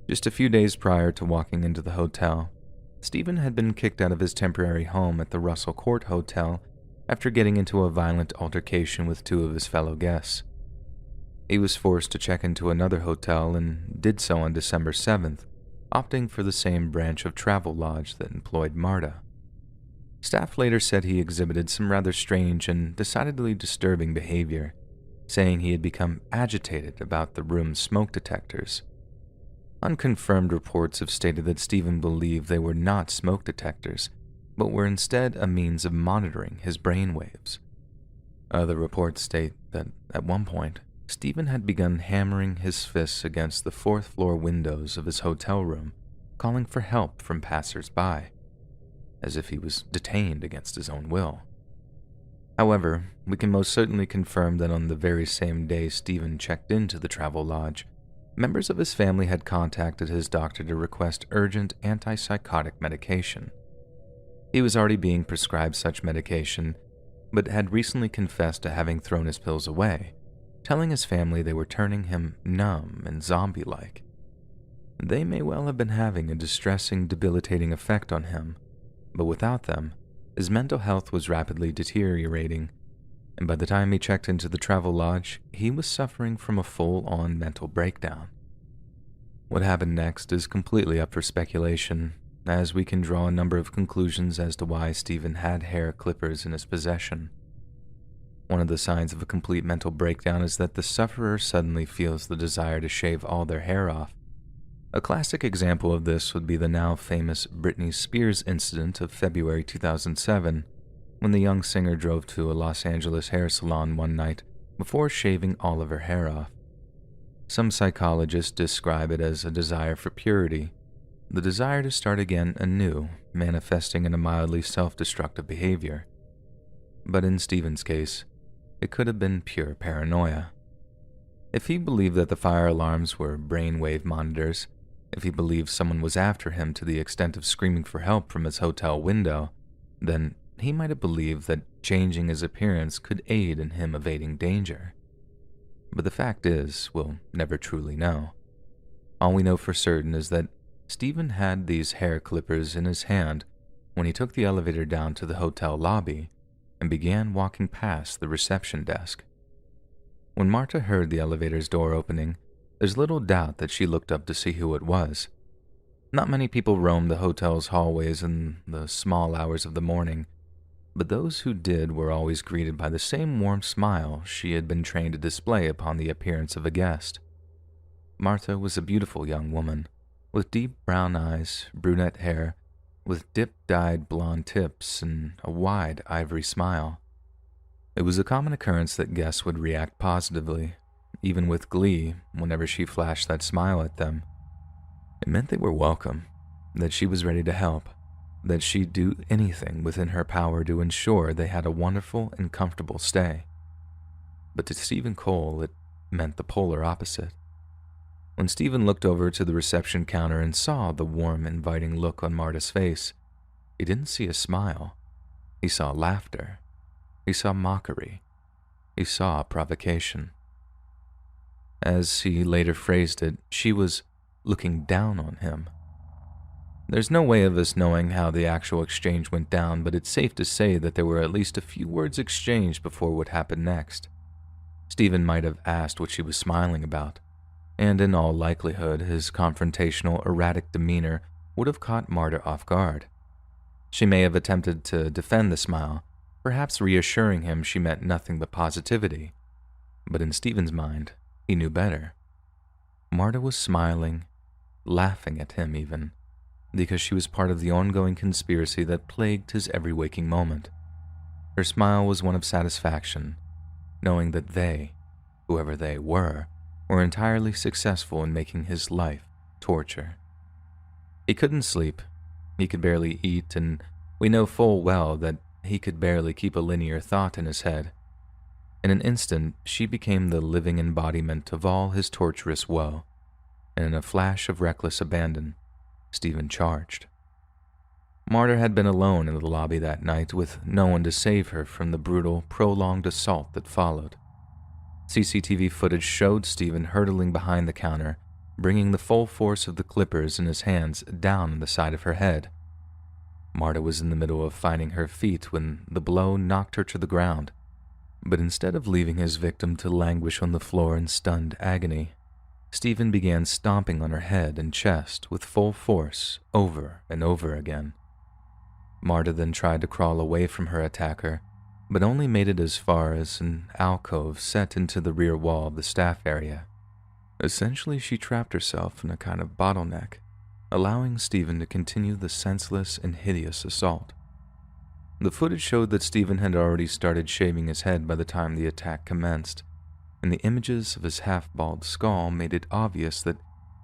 Just a few days prior to walking into the hotel, Stephen had been kicked out of his temporary home at the Russell Court Hotel after getting into a violent altercation with two of his fellow guests. He was forced to check into another hotel and did so on December 7th, opting for the same branch of Travelodge that employed Marta. Staff later said he exhibited some rather strange and decidedly disturbing behavior, saying he had become agitated about the room's smoke detectors. Unconfirmed reports have stated that Stephen believed they were not smoke detectors, but were instead a means of monitoring his brainwaves. Other reports state that, at one point, Stephen had begun hammering his fists against the fourth-floor windows of his hotel room, calling for help from passers-by, as if he was detained against his own will. However, we can most certainly confirm that on the very same day Stephen checked into the Travelodge, members of his family had contacted his doctor to request urgent antipsychotic medication. He was already being prescribed such medication, but had recently confessed to having thrown his pills away, telling his family they were turning him numb and zombie-like. They may well have been having a distressing, debilitating effect on him, but without them, his mental health was rapidly deteriorating, and by the time he checked into the Travelodge, he was suffering from a full-on mental breakdown. What happened next is completely up for speculation, as we can draw a number of conclusions as to why Stephen had hair clippers in his possession. One of the signs of a complete mental breakdown is that the sufferer suddenly feels the desire to shave all their hair off. A classic example of this would be the now famous Britney Spears incident of February 2007, when the young singer drove to a Los Angeles hair salon one night before shaving all of her hair off. Some psychologists describe it as a desire for purity, the desire to start again anew, manifesting in a mildly self-destructive behavior. But in Stephen's case, it could have been pure paranoia. If he believed that the fire alarms were brainwave monitors, if he believed someone was after him to the extent of screaming for help from his hotel window, then he might have believed that changing his appearance could aid in him evading danger. But the fact is, we'll never truly know. All we know for certain is that Stephen had these hair clippers in his hand when he took the elevator down to the hotel lobby and began walking past the reception desk. When Marta heard the elevator's door opening, there's little doubt that she looked up to see who it was. Not many people roamed the hotel's hallways in the small hours of the morning, but those who did were always greeted by the same warm smile she had been trained to display upon the appearance of a guest. Martha was a beautiful young woman, with deep brown eyes, brunette hair, with dip-dyed blonde tips, and a wide ivory smile. It was a common occurrence that guests would react positively, even with glee, whenever she flashed that smile at them. It meant they were welcome, that she was ready to help, that she'd do anything within her power to ensure they had a wonderful and comfortable stay. But to Stephen Cole, it meant the polar opposite. When Stephen looked over to the reception counter and saw the warm, inviting look on Marta's face, he didn't see a smile. He saw laughter. He saw mockery. He saw provocation. As he later phrased it, she was looking down on him. There's no way of us knowing how the actual exchange went down, but it's safe to say that there were at least a few words exchanged before what happened next. Stephen might have asked what she was smiling about, and in all likelihood his confrontational, erratic demeanor would have caught Marta off guard. She may have attempted to defend the smile, perhaps reassuring him she meant nothing but positivity, but in Stephen's mind, he knew better. Marta was smiling, laughing at him even, because she was part of the ongoing conspiracy that plagued his every waking moment. Her smile was one of satisfaction, knowing that they, whoever they were entirely successful in making his life torture. He couldn't sleep, he could barely eat, and we know full well that he could barely keep a linear thought in his head. In an instant, she became the living embodiment of all his torturous woe, and in a flash of reckless abandon, Stephen charged. Marta had been alone in the lobby that night, with no one to save her from the brutal, prolonged assault that followed. CCTV footage showed Stephen hurtling behind the counter, bringing the full force of the clippers in his hands down on the side of her head. Marta was in the middle of finding her feet when the blow knocked her to the ground, but instead of leaving his victim to languish on the floor in stunned agony, Stephen began stomping on her head and chest with full force over and over again. Marta then tried to crawl away from her attacker, but only made it as far as an alcove set into the rear wall of the staff area. Essentially, she trapped herself in a kind of bottleneck, allowing Stephen to continue the senseless and hideous assault. The footage showed that Stephen had already started shaving his head by the time the attack commenced, and the images of his half-bald skull made it obvious that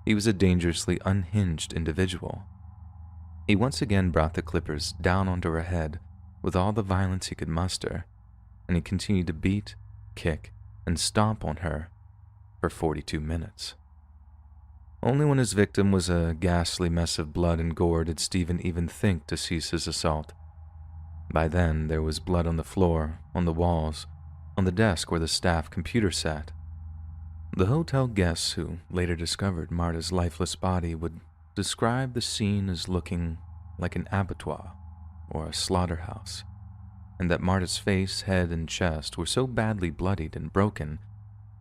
he was a dangerously unhinged individual. He once again brought the clippers down onto her head with all the violence he could muster, and he continued to beat, kick, and stomp on her for 42 minutes. Only when his victim was a ghastly mess of blood and gore did Stephen even think to cease his assault. By then, there was blood on the floor, on the walls, on the desk where the staff computer sat. The hotel guests who later discovered Marta's lifeless body would describe the scene as looking like an abattoir or a slaughterhouse, and that Marta's face, head, and chest were so badly bloodied and broken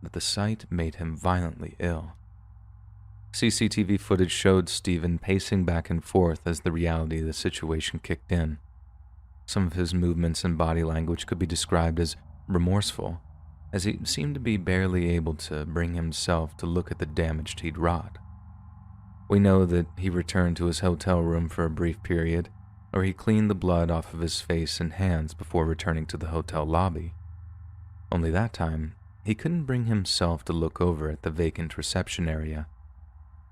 that the sight made him violently ill. CCTV footage showed Stephen pacing back and forth as the reality of the situation kicked in. Some of his movements and body language could be described as remorseful, as he seemed to be barely able to bring himself to look at the damage he'd wrought. We know that he returned to his hotel room for a brief period, or he cleaned the blood off of his face and hands before returning to the hotel lobby. Only that time, he couldn't bring himself to look over at the vacant reception area.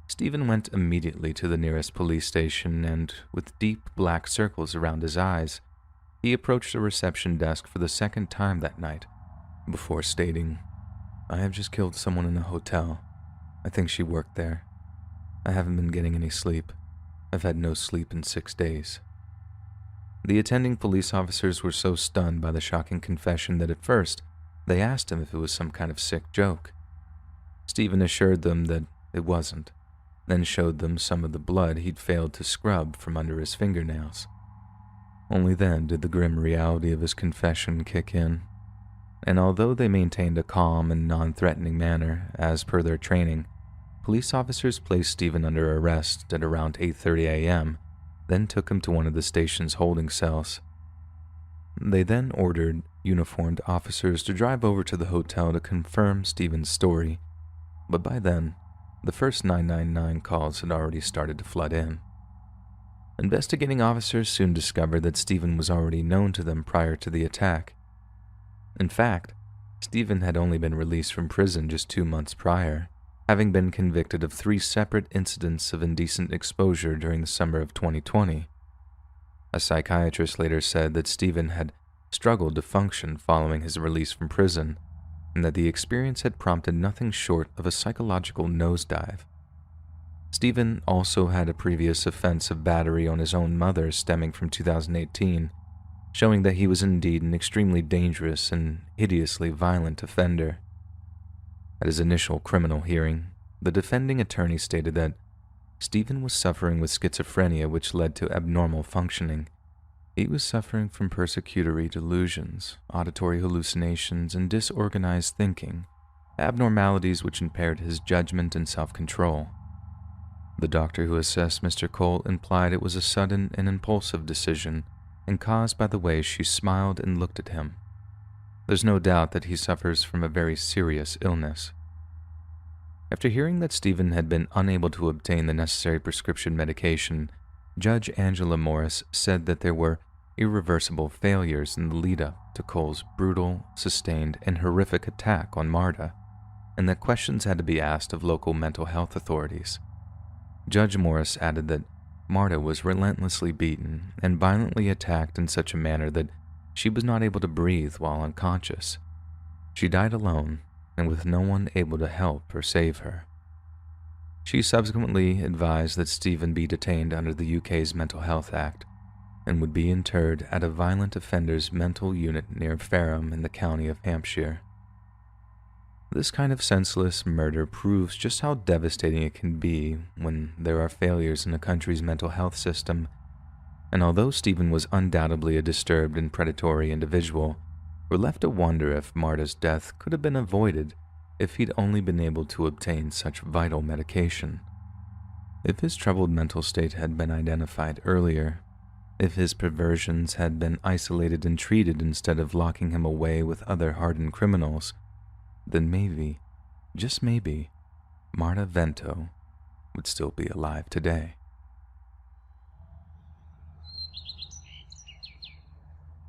Stephen went immediately to the nearest police station and, with deep black circles around his eyes, he approached the reception desk for the second time that night, before stating, "I have just killed someone in a hotel. I think she worked there. I haven't been getting any sleep. I've had no sleep in 6 days." The attending police officers were so stunned by the shocking confession that at first they asked him if it was some kind of sick joke. Stephen assured them that it wasn't, then showed them some of the blood he'd failed to scrub from under his fingernails. Only then did the grim reality of his confession kick in, and although they maintained a calm and non-threatening manner as per their training, police officers placed Stephen under arrest at around 8:30 a.m., then took him to one of the station's holding cells. They then ordered uniformed officers to drive over to the hotel to confirm Stephen's story, but by then, the first 999 calls had already started to flood in. Investigating officers soon discovered that Stephen was already known to them prior to the attack. In fact, Stephen had only been released from prison just 2 months prior, having been convicted of 3 separate incidents of indecent exposure during the summer of 2020. A psychiatrist later said that Stephen had struggled to function following his release from prison, and that the experience had prompted nothing short of a psychological nosedive. Stephen also had a previous offense of battery on his own mother stemming from 2018, showing that he was indeed an extremely dangerous and hideously violent offender. At his initial criminal hearing, the defending attorney stated that Stephen was suffering with schizophrenia, which led to abnormal functioning. He was suffering from persecutory delusions, auditory hallucinations, and disorganized thinking, abnormalities which impaired his judgment and self-control. The doctor who assessed Mr. Cole implied it was a sudden and impulsive decision and caused by the way she smiled and looked at him. There's no doubt that he suffers from a very serious illness. After hearing that Stephen had been unable to obtain the necessary prescription medication, Judge Angela Morris said that there were irreversible failures in the lead-up to Cole's brutal, sustained, and horrific attack on Marta, and that questions had to be asked of local mental health authorities. Judge Morris added that Marta was relentlessly beaten and violently attacked in such a manner that she was not able to breathe while unconscious. She died alone and with no one able to help or save her. She subsequently advised that Stephen be detained under the UK's Mental Health Act and would be interred at a violent offenders mental unit near Fareham in the county of Hampshire. This kind of senseless murder proves just how devastating it can be when there are failures in a country's mental health system, and although Stephen was undoubtedly a disturbed and predatory individual, we're left to wonder if Marta's death could have been avoided if he'd only been able to obtain such vital medication. If his troubled mental state had been identified earlier, if his perversions had been isolated and treated instead of locking him away with other hardened criminals, then maybe, just maybe, Marta Vento would still be alive today.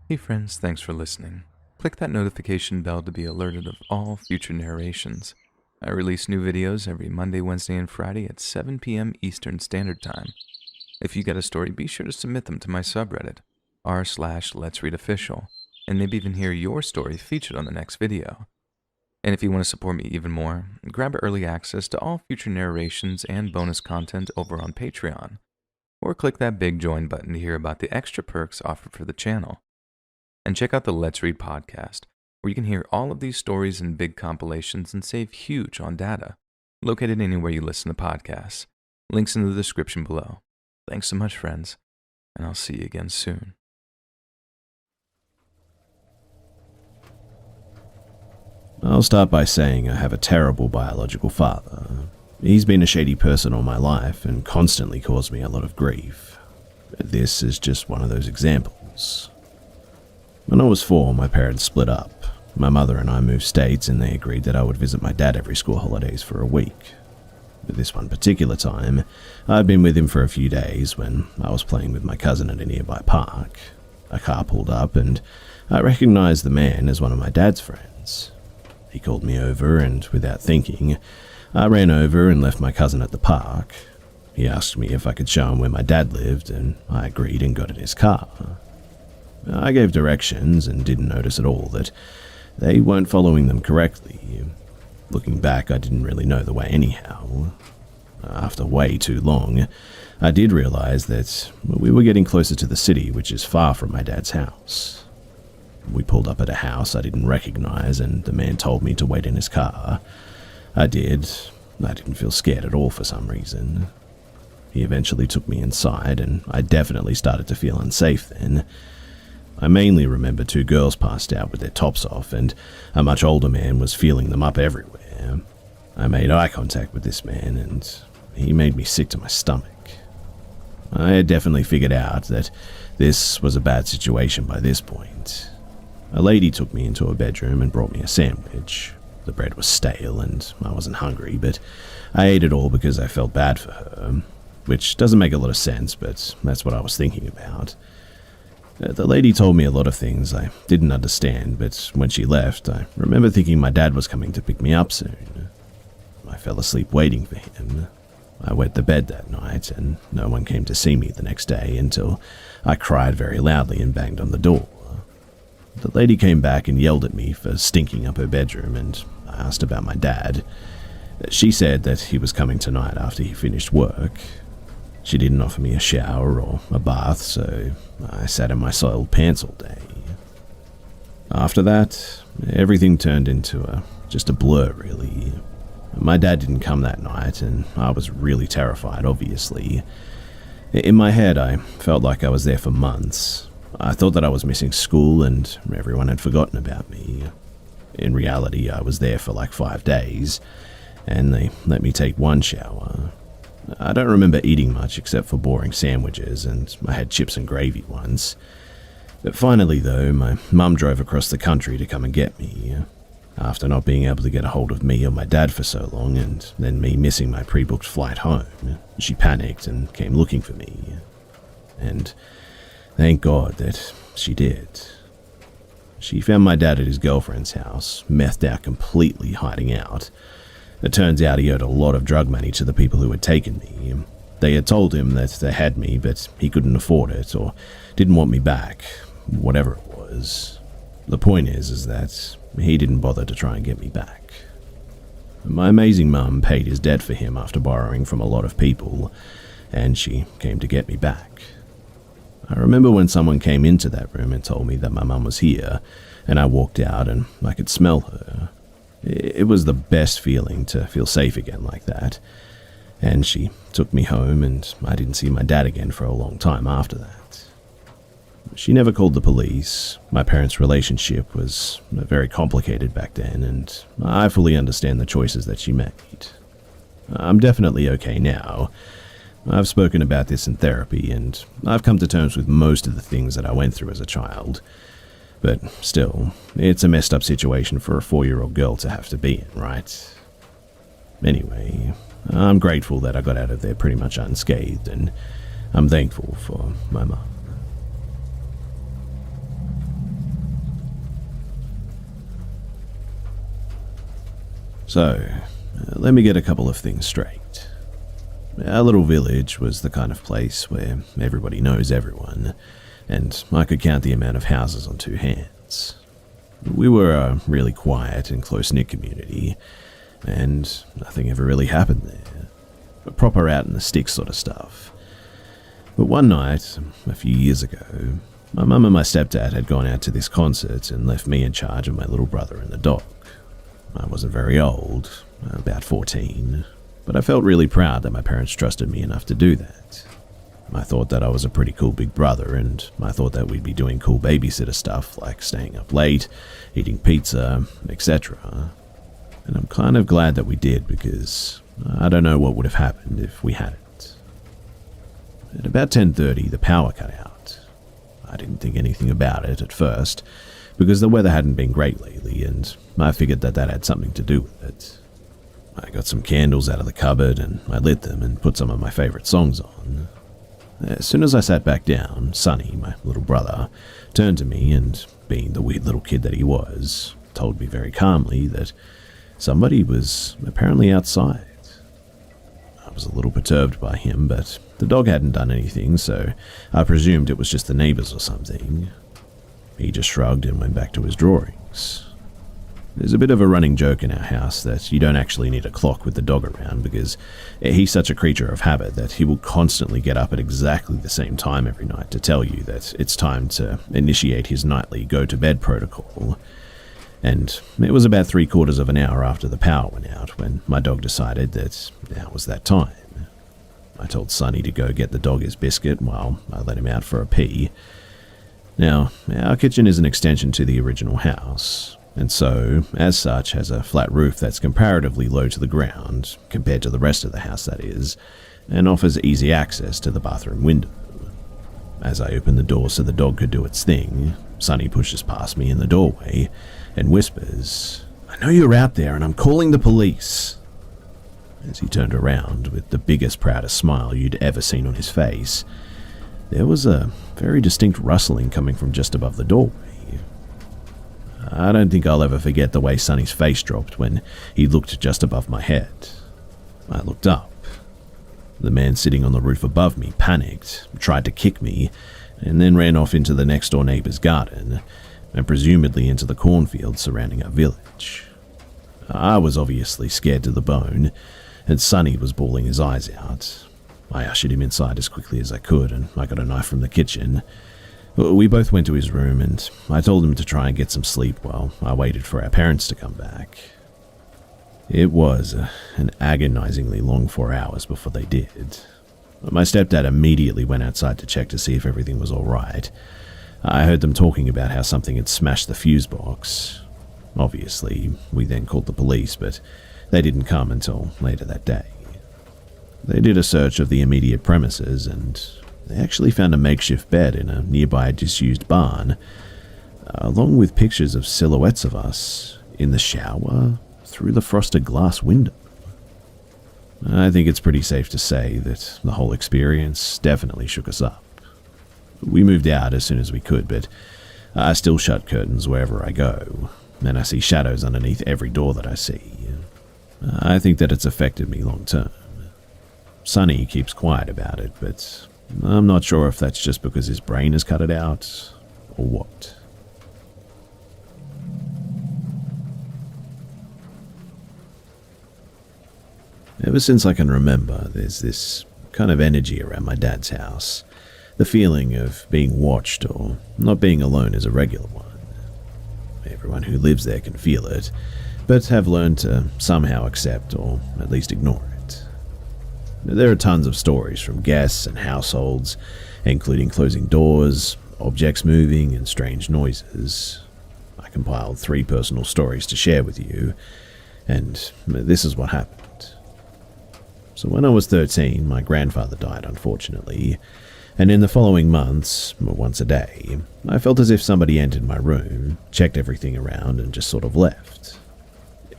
Hey friends, thanks for listening. Click that notification bell to be alerted of all future narrations. I release new videos every Monday, Wednesday, and Friday at 7 p.m. Eastern Standard Time. If you got a story, be sure to submit them to my subreddit, r/Let'sReadOfficial, and maybe even hear your story featured on the next video. And if you want to support me even more, grab early access to all future narrations and bonus content over on Patreon, or click that big join button to hear about the extra perks offered for the channel. And check out the Let's Read podcast, where you can hear all of these stories in big compilations and save huge on data, located anywhere you listen to podcasts. Links in the description below. Thanks so much, friends, and I'll see you again soon. I'll start by saying I have a terrible biological father. He's been a shady person all my life and constantly caused me a lot of grief. This is just one of those examples. When I was 4, my parents split up. My mother and I moved states and they agreed that I would visit my dad every school holidays for a week. But this one particular time, I'd been with him for a few days when I was playing with my cousin at a nearby park. A car pulled up and I recognized the man as one of my dad's friends. He called me over and, without thinking, I ran over and left my cousin at the park. He asked me if I could show him where my dad lived, and I agreed and got in his car. I gave directions and didn't notice at all that they weren't following them correctly. Looking back, I didn't really know the way anyhow. After way too long, I did realize that we were getting closer to the city, which is far from my dad's house. We pulled up at a house I didn't recognize, and the man told me to wait in his car. I did. I didn't feel scared at all for some reason. He eventually took me inside, and I definitely started to feel unsafe then. I mainly remember 2 girls passed out with their tops off, and a much older man was feeling them up everywhere. I made eye contact with this man, and he made me sick to my stomach. I had definitely figured out that this was a bad situation by this point. A lady took me into a bedroom and brought me a sandwich. The bread was stale and I wasn't hungry, but I ate it all because I felt bad for her, which doesn't make a lot of sense, but that's what I was thinking about. The lady told me a lot of things I didn't understand, but when she left, I remember thinking my dad was coming to pick me up soon. I fell asleep waiting for him. I wet the bed that night, and no one came to see me the next day until I cried very loudly and banged on the door. The lady came back and yelled at me for stinking up her bedroom, and I asked about my dad. She said that he was coming tonight after he finished work. She didn't offer me a shower or a bath, so I sat in my soiled pants all day. After that, everything turned into just a blur, really. My dad didn't come that night, and I was really terrified, obviously. In my head, I felt like I was there for months. I thought that I was missing school and everyone had forgotten about me. In reality, I was there for like 5 days, and they let me take one shower. I don't remember eating much except for boring sandwiches, and I had chips and gravy once. But finally, though, my mum drove across the country to come and get me. After not being able to get a hold of me or my dad for so long, and then me missing my pre-booked flight home, she panicked and came looking for me. And thank God that she did. She found my dad at his girlfriend's house, methed out completely, hiding out. It turns out he owed a lot of drug money to the people who had taken me. They had told him that they had me, but he couldn't afford it, or didn't want me back, whatever it was. The point is that he didn't bother to try and get me back. My amazing mum paid his debt for him after borrowing from a lot of people, and she came to get me back. I remember when someone came into that room and told me that my mum was here, and I walked out and I could smell her. It was the best feeling to feel safe again like that, and she took me home, and I didn't see my dad again for a long time after that. She never called the police. My parents' relationship was very complicated back then, and I fully understand the choices that she made. I'm definitely okay now. I've spoken about this in therapy, and I've come to terms with most of the things that I went through as a child. But still, it's a messed up situation for a 4-year-old girl to have to be in, right? Anyway, I'm grateful that I got out of there pretty much unscathed, and I'm thankful for my mum. So, let me get a couple of things straight. Our little village was the kind of place where everybody knows everyone, and I could count the amount of houses on 2 hands. We were a really quiet and close-knit community, and nothing ever really happened there. A proper out-in-the-sticks sort of stuff. But one night, a few years ago, my mum and my stepdad had gone out to this concert and left me in charge of my little brother and the dog. I wasn't very old, about 14, but I felt really proud that my parents trusted me enough to do that. I thought that I was a pretty cool big brother, and I thought that we'd be doing cool babysitter stuff like staying up late, eating pizza, etc. And I'm kind of glad that we did, because I don't know what would have happened if we hadn't. At about 10:30, the power cut out. I didn't think anything about it at first, because the weather hadn't been great lately, and I figured that had something to do with it. I got some candles out of the cupboard, and I lit them and put some of my favorite songs on. As soon as I sat back down, Sonny, my little brother, turned to me and, being the weird little kid that he was, told me very calmly that somebody was apparently outside. I was a little perturbed by him, but the dog hadn't done anything, so I presumed it was just the neighbors or something. He just shrugged and went back to his drawings. There's a bit of a running joke in our house that you don't actually need a clock with the dog around, because he's such a creature of habit that he will constantly get up at exactly the same time every night to tell you that it's time to initiate his nightly go-to-bed protocol. And it was about 3/4 of an hour after the power went out when my dog decided that now was that time. I told Sonny to go get the dog his biscuit while I let him out for a pee. Now, our kitchen is an extension to the original house, and so, as such, has a flat roof that's comparatively low to the ground, compared to the rest of the house that is, and offers easy access to the bathroom window. As I open the door so the dog could do its thing, Sonny pushes past me in the doorway and whispers, "I know you're out there and I'm calling the police." As he turned around with the biggest, proudest smile you'd ever seen on his face, there was a very distinct rustling coming from just above the doorway. I don't think I'll ever forget the way Sonny's face dropped when he looked just above my head. I looked up. The man sitting on the roof above me panicked, tried to kick me, and then ran off into the next-door neighbor's garden, and presumably into the cornfield surrounding our village. I was obviously scared to the bone, and Sonny was bawling his eyes out. I ushered him inside as quickly as I could, and I got a knife from the kitchen. We both went to his room, and I told him to try and get some sleep while I waited for our parents to come back. It was an agonizingly long 4 hours before they did. My stepdad immediately went outside to check to see if everything was all right. I heard them talking about how something had smashed the fuse box. Obviously, we then called the police, but they didn't come until later that day. They did a search of the immediate premises, and they actually found a makeshift bed in a nearby disused barn, along with pictures of silhouettes of us in the shower through the frosted glass window. I think it's pretty safe to say that the whole experience definitely shook us up. We moved out as soon as we could, but I still shut curtains wherever I go, and I see shadows underneath every door that I see. I think that it's affected me long term. Sonny keeps quiet about it, but I'm not sure if that's just because his brain has cut it out, or what. Ever since I can remember, there's this kind of energy around my dad's house. The feeling of being watched or not being alone is a regular one. Everyone who lives there can feel it, but have learned to somehow accept or at least ignore it. There are tons of stories from guests and households, including closing doors, objects moving, and strange noises. I compiled 3 personal stories to share with you, and this is what happened. So when I was 13, my grandfather died, unfortunately, and in the following months, once a day, I felt as if somebody entered my room, checked everything around, and just sort of left.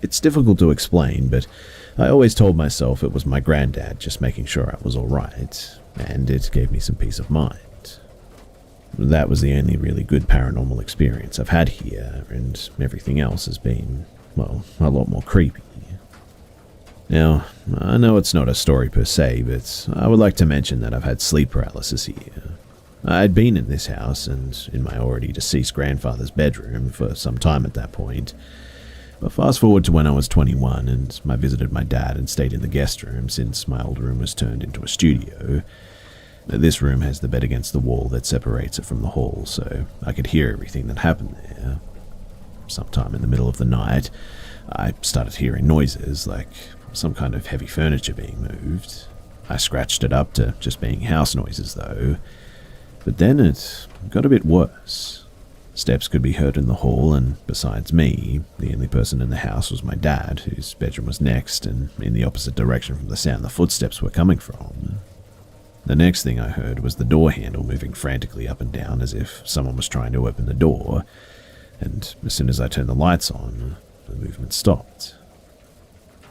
It's difficult to explain, but I always told myself it was my granddad just making sure I was alright, and it gave me some peace of mind. That was the only really good paranormal experience I've had here, and everything else has been, well, a lot more creepy. Now, I know it's not a story per se, but I would like to mention that I've had sleep paralysis here. I'd been in this house and in my already deceased grandfather's bedroom for some time at that point. But fast forward to when I was 21 and I visited my dad and stayed in the guest room since my old room was turned into a studio. This room has the bed against the wall that separates it from the hall, so I could hear everything that happened there. Sometime in the middle of the night, I started hearing noises like some kind of heavy furniture being moved. I scratched it up to just being house noises though. But then it got a bit worse. Steps could be heard in the hall, and besides me, the only person in the house was my dad, whose bedroom was next and in the opposite direction from the sound the footsteps were coming from. The next thing I heard was the door handle moving frantically up and down as if someone was trying to open the door, and as soon as I turned the lights on, the movement stopped.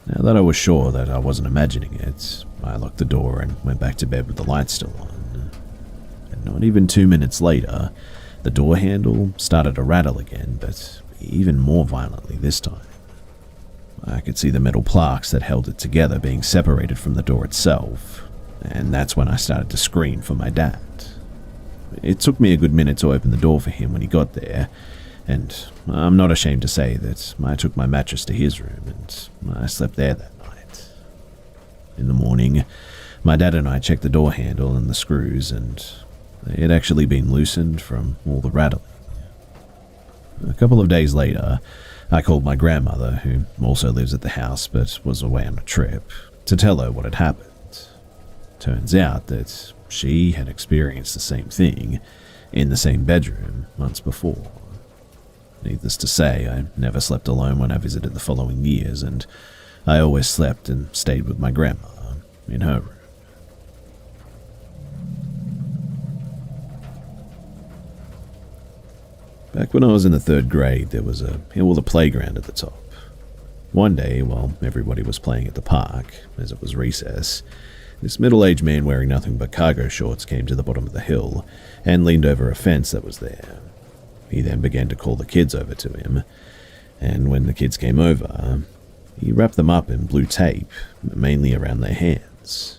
Now that I was sure that I wasn't imagining it, I locked the door and went back to bed with the lights still on. And not even 2 minutes later, the door handle started to rattle again, but even more violently this time. I could see the metal plaques that held it together being separated from the door itself, and that's when I started to scream for my dad. It took me a good minute to open the door for him when he got there, and I'm not ashamed to say that I took my mattress to his room and I slept there that night. In the morning, my dad and I checked the door handle and the screws, and they had actually been loosened from all the rattling. A couple of days later, I called my grandmother, who also lives at the house but was away on a trip, to tell her what had happened. Turns out that she had experienced the same thing in the same bedroom months before. Needless to say, I never slept alone when I visited the following years, and I always slept and stayed with my grandma in her room. Back when I was in the 3rd grade, there was a hill with a playground at the top. One day, while everybody was playing at the park, as it was recess, this middle-aged man wearing nothing but cargo shorts came to the bottom of the hill and leaned over a fence that was there. He then began to call the kids over to him, and when the kids came over, he wrapped them up in blue tape, mainly around their hands.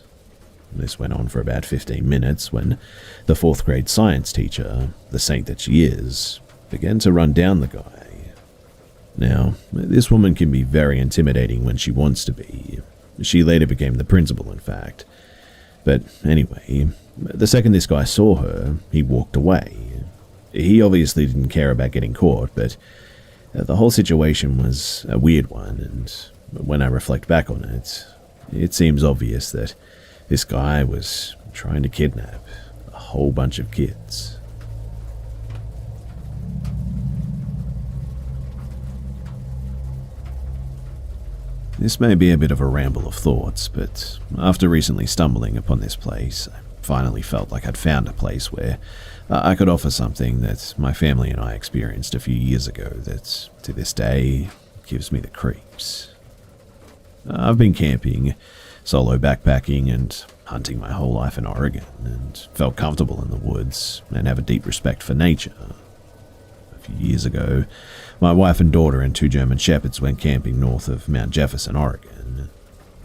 This went on for about 15 minutes when the 4th grade science teacher, the saint that she is, began to run down the guy. Now, this woman can be very intimidating when she wants to be. She later became the principal, in fact. But anyway, the second this guy saw her, he walked away. He obviously didn't care about getting caught, but the whole situation was a weird one, and when I reflect back on it, it seems obvious that this guy was trying to kidnap a whole bunch of kids. This may be a bit of a ramble of thoughts, but after recently stumbling upon this place, I finally felt like I'd found a place where I could offer something that my family and I experienced a few years ago that, to this day, gives me the creeps. I've been camping, solo backpacking, and hunting my whole life in Oregon, and felt comfortable in the woods and have a deep respect for nature. A few years ago, my wife and daughter and 2 German Shepherds went camping north of Mount Jefferson, Oregon.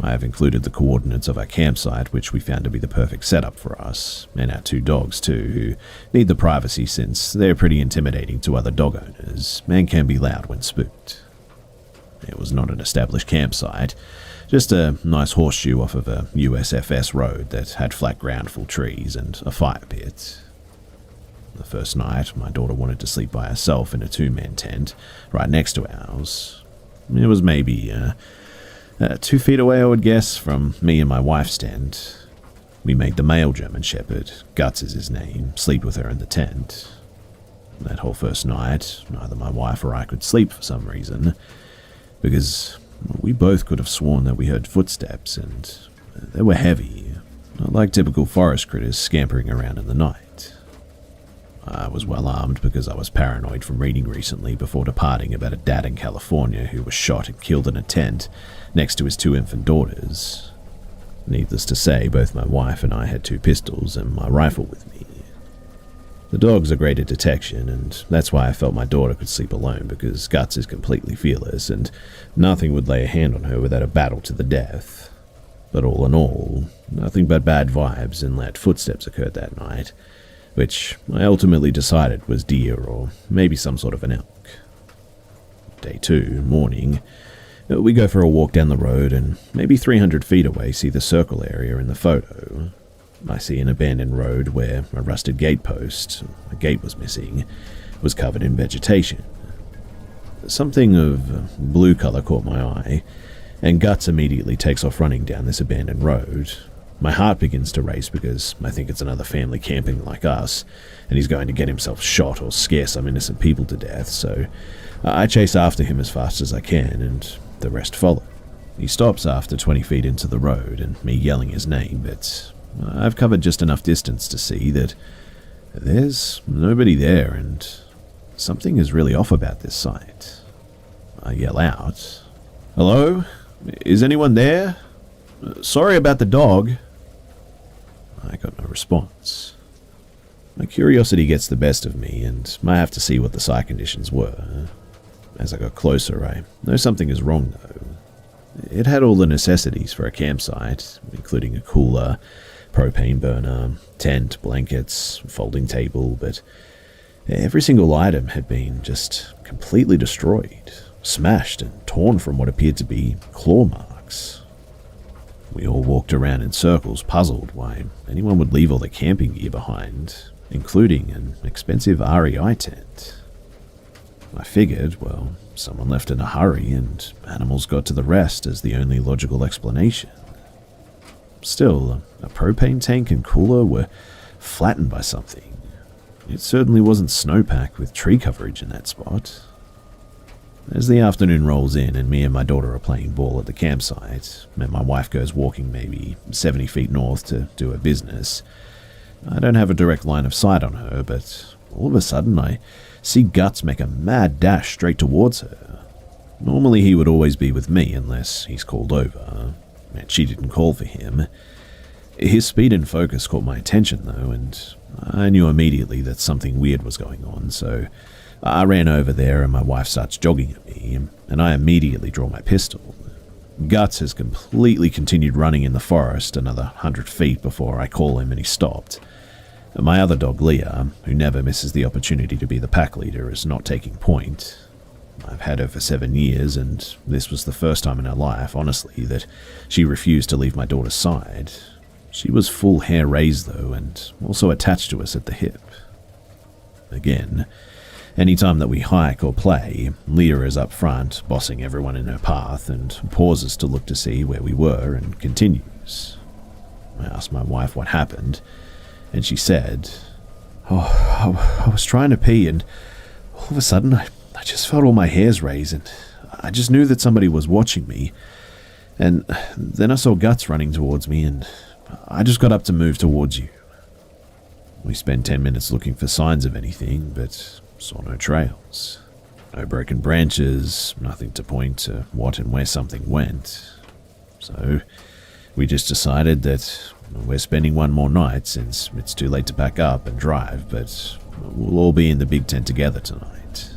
I have included the coordinates of our campsite, which we found to be the perfect setup for us, and our 2 dogs too, who need the privacy since they're pretty intimidating to other dog owners and can be loud when spooked. It was not an established campsite, just a nice horseshoe off of a USFS road that had flat ground full trees and a fire pit. The first night, my daughter wanted to sleep by herself in a 2-man tent right next to ours. It was maybe 2 feet away, I would guess, from me and my wife's tent. We made the male German Shepherd, Guts is his name, sleep with her in the tent. That whole first night, neither my wife or I could sleep for some reason, because we both could have sworn that we heard footsteps, and they were heavy, not like typical forest critters scampering around in the night. I was well armed because I was paranoid from reading recently before departing about a dad in California who was shot and killed in a tent next to his 2 infant daughters. Needless to say, both my wife and I had 2 pistols and my rifle with me. The dogs are great at detection, and that's why I felt my daughter could sleep alone, because Guts is completely fearless, and nothing would lay a hand on her without a battle to the death. But all in all, nothing but bad vibes and loud footsteps occurred that night, which I ultimately decided was deer or maybe some sort of an elk. Day 2, morning, we go for a walk down the road and maybe 300 feet away see the circle area in the photo. I see an abandoned road where a rusted gate post, a gate was missing, was covered in vegetation. Something of blue color caught my eye, and Guts immediately takes off running down this abandoned road. My heart begins to race because I think it's another family camping like us, and he's going to get himself shot or scare some innocent people to death, so I chase after him as fast as I can, and the rest follow. He stops after 20 feet into the road, and me yelling his name, but I've covered just enough distance to see that there's nobody there, and something is really off about this site. I yell out, "Hello? Is anyone there? Sorry about the dog." I got no response. My curiosity gets the best of me, and I have to see what the site conditions were. As I got closer, I know something is wrong, though. It had all the necessities for a campsite, including a cooler, propane burner, tent, blankets, folding table, but every single item had been just completely destroyed, smashed and torn from what appeared to be claw marks. We all walked around in circles, puzzled why anyone would leave all the camping gear behind, including an expensive REI tent. I figured, well, someone left in a hurry and animals got to the rest as the only logical explanation. Still, a propane tank and cooler were flattened by something. It certainly wasn't snowpack with tree coverage in that spot. As the afternoon rolls in and me and my daughter are playing ball at the campsite, and my wife goes walking maybe 70 feet north to do her business, I don't have a direct line of sight on her, but all of a sudden I see Guts make a mad dash straight towards her. Normally he would always be with me unless he's called over, and she didn't call for him. His speed and focus caught my attention though, and I knew immediately that something weird was going on, so I ran over there and my wife starts jogging at me, and I immediately draw my pistol. Guts has completely continued running in the forest another 100 feet before I call him and he stopped. My other dog, Leah, who never misses the opportunity to be the pack leader, is not taking point. I've had her for 7 years, and this was the first time in her life, honestly, that she refused to leave my daughter's side. She was full hair raised, though, and also attached to us at the hip. Again, any time that we hike or play, Leah is up front, bossing everyone in her path, and pauses to look to see where we were and continues. I asked my wife what happened, and she said, I was trying to pee, and all of a sudden I just felt all my hairs raise, and I just knew that somebody was watching me. And then I saw Guts running towards me, and I just got up to move towards you. We spent 10 minutes looking for signs of anything, but saw no trails. No broken branches, nothing to point to what and where something went. So we just decided that we're spending one more night since it's too late to pack up and drive, but we'll all be in the big tent together tonight.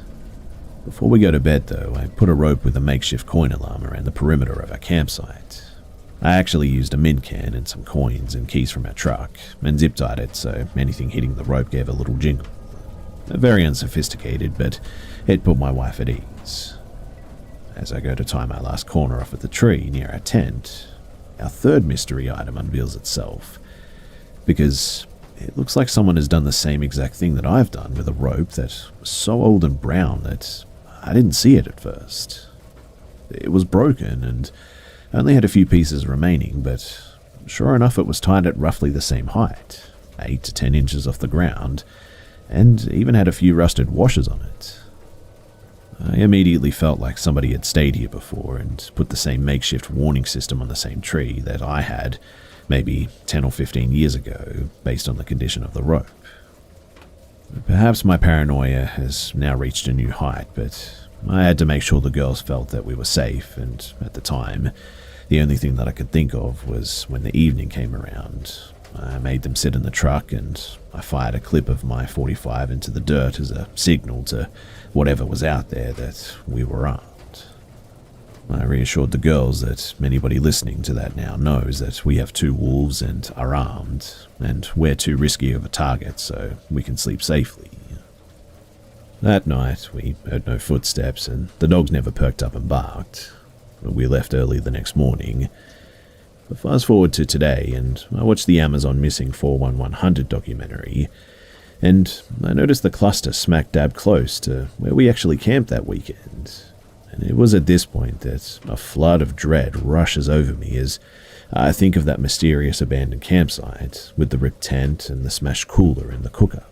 Before we go to bed, though, I put a rope with a makeshift coin alarm around the perimeter of our campsite. I actually used a mint can and some coins and keys from our truck, and zip-tied it so anything hitting the rope gave a little jingle. Very unsophisticated, but it put my wife at ease. As I go to tie my last corner off at the tree near our tent, our third mystery item unveils itself, because it looks like someone has done the same exact thing that I've done with a rope that was so old and brown that I didn't see it at first. It was broken and only had a few pieces remaining, but sure enough it was tied at roughly the same height, 8 to 10 inches off the ground, and even had a few rusted washers on it. I immediately felt like somebody had stayed here before and put the same makeshift warning system on the same tree that I had maybe 10 or 15 years ago, based on the condition of the rope. Perhaps my paranoia has now reached a new height, but I had to make sure the girls felt that we were safe, and at the time, the only thing that I could think of was when the evening came around. I made them sit in the truck, and I fired a clip of my .45 into the dirt as a signal to whatever was out there that we were armed. I reassured the girls that anybody listening to that now knows that we have 2 wolves and are armed, and we're too risky of a target so we can sleep safely. That night, we heard no footsteps, and the dogs never perked up and barked. We left early the next morning. Fast forward to today, and I watched the Amazon Missing 411 Hunted documentary, and I noticed the cluster smack dab close to where we actually camped that weekend. And it was at this point that a flood of dread rushes over me as I think of that mysterious abandoned campsite with the ripped tent and the smashed cooler and the cook-up.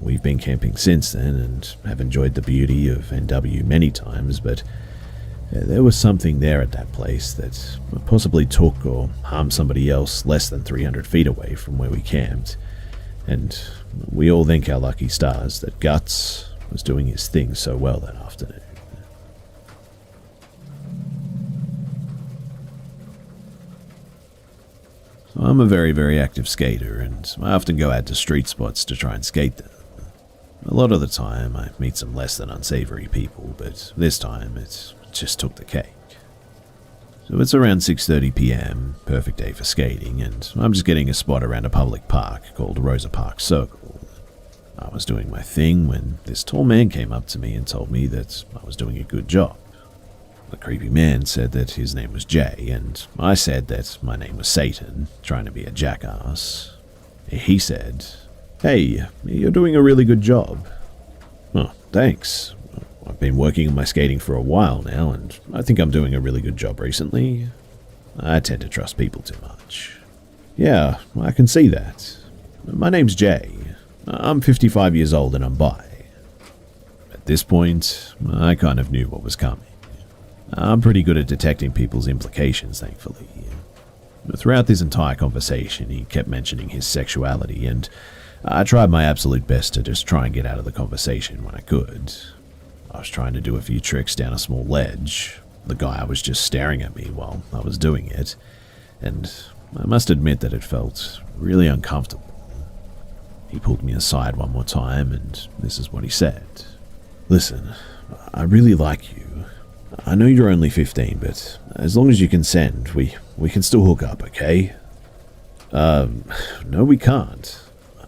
We've been camping since then and have enjoyed the beauty of NW many times, but there was something there at that place that possibly took or harmed somebody else less than 300 feet away from where we camped, and we all thank our lucky stars that Guts was doing his thing so well that afternoon. So I'm a very, very active skater, and I often go out to street spots to try and skate them. A lot of the time I meet some less than unsavory people, but this time it just took the cake. So it's around 6:30 p.m, perfect day for skating, and I'm just getting a spot around a public park called Rosa Park Circle. I was doing my thing when this tall man came up to me and told me that I was doing a good job. The creepy man said that his name was Jay, and I said that my name was Satan, trying to be a jackass. He said, "Hey, you're doing a really good job." "Oh, thanks. I've been working on my skating for a while now, and I think I'm doing a really good job recently. I tend to trust people too much." "Yeah, I can see that. My name's Jay. I'm 55 years old and I'm bi." At this point, I kind of knew what was coming. I'm pretty good at detecting people's implications, thankfully. Throughout this entire conversation, he kept mentioning his sexuality, and I tried my absolute best to just try and get out of the conversation when I could. I was trying to do a few tricks down a small ledge. The guy was just staring at me while I was doing it, and I must admit that it felt really uncomfortable. He pulled me aside one more time, and this is what he said. "Listen, I really like you. I know you're only 15, but as long as you consent, we can still hook up, okay?" No, we can't.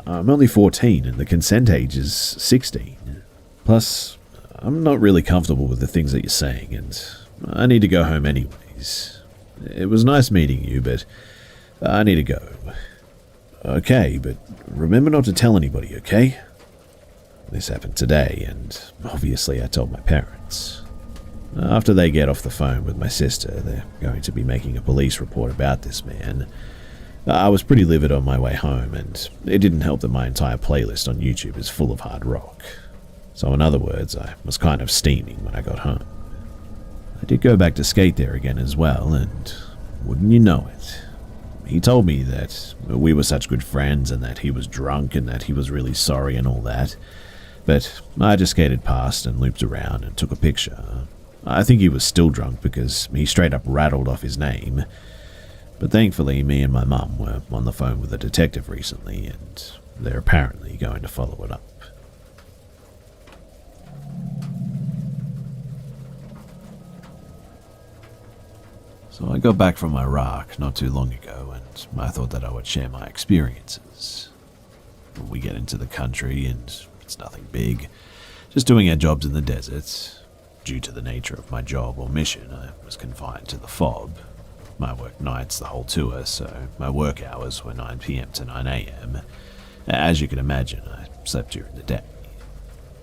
I'm only 14, and the consent age is 16. Plus, I'm not really comfortable with the things that you're saying, and I need to go home anyways. It was nice meeting you, but I need to go. "Okay, but remember not to tell anybody, okay?" This happened today, and obviously I told my parents. After they get off the phone with my sister, they're going to be making a police report about this man. I was pretty livid on my way home, and it didn't help that my entire playlist on YouTube is full of hard rock. So in other words, I was kind of steaming when I got home. I did go back to skate there again as well, and wouldn't you know it, he told me that we were such good friends and that he was drunk and that he was really sorry and all that. But I just skated past and looped around and took a picture. I think he was still drunk because he straight up rattled off his name. But thankfully, me and my mum were on the phone with a detective recently, and they're apparently going to follow it up. So I got back from Iraq not too long ago, and I thought that I would share my experiences. We get into the country, and it's nothing big, just doing our jobs in the desert. Due to the nature of my job or mission, I was confined to the fob. I worked nights the whole tour, so my work hours were 9 p.m. to 9 a.m. As you can imagine, I slept during the day.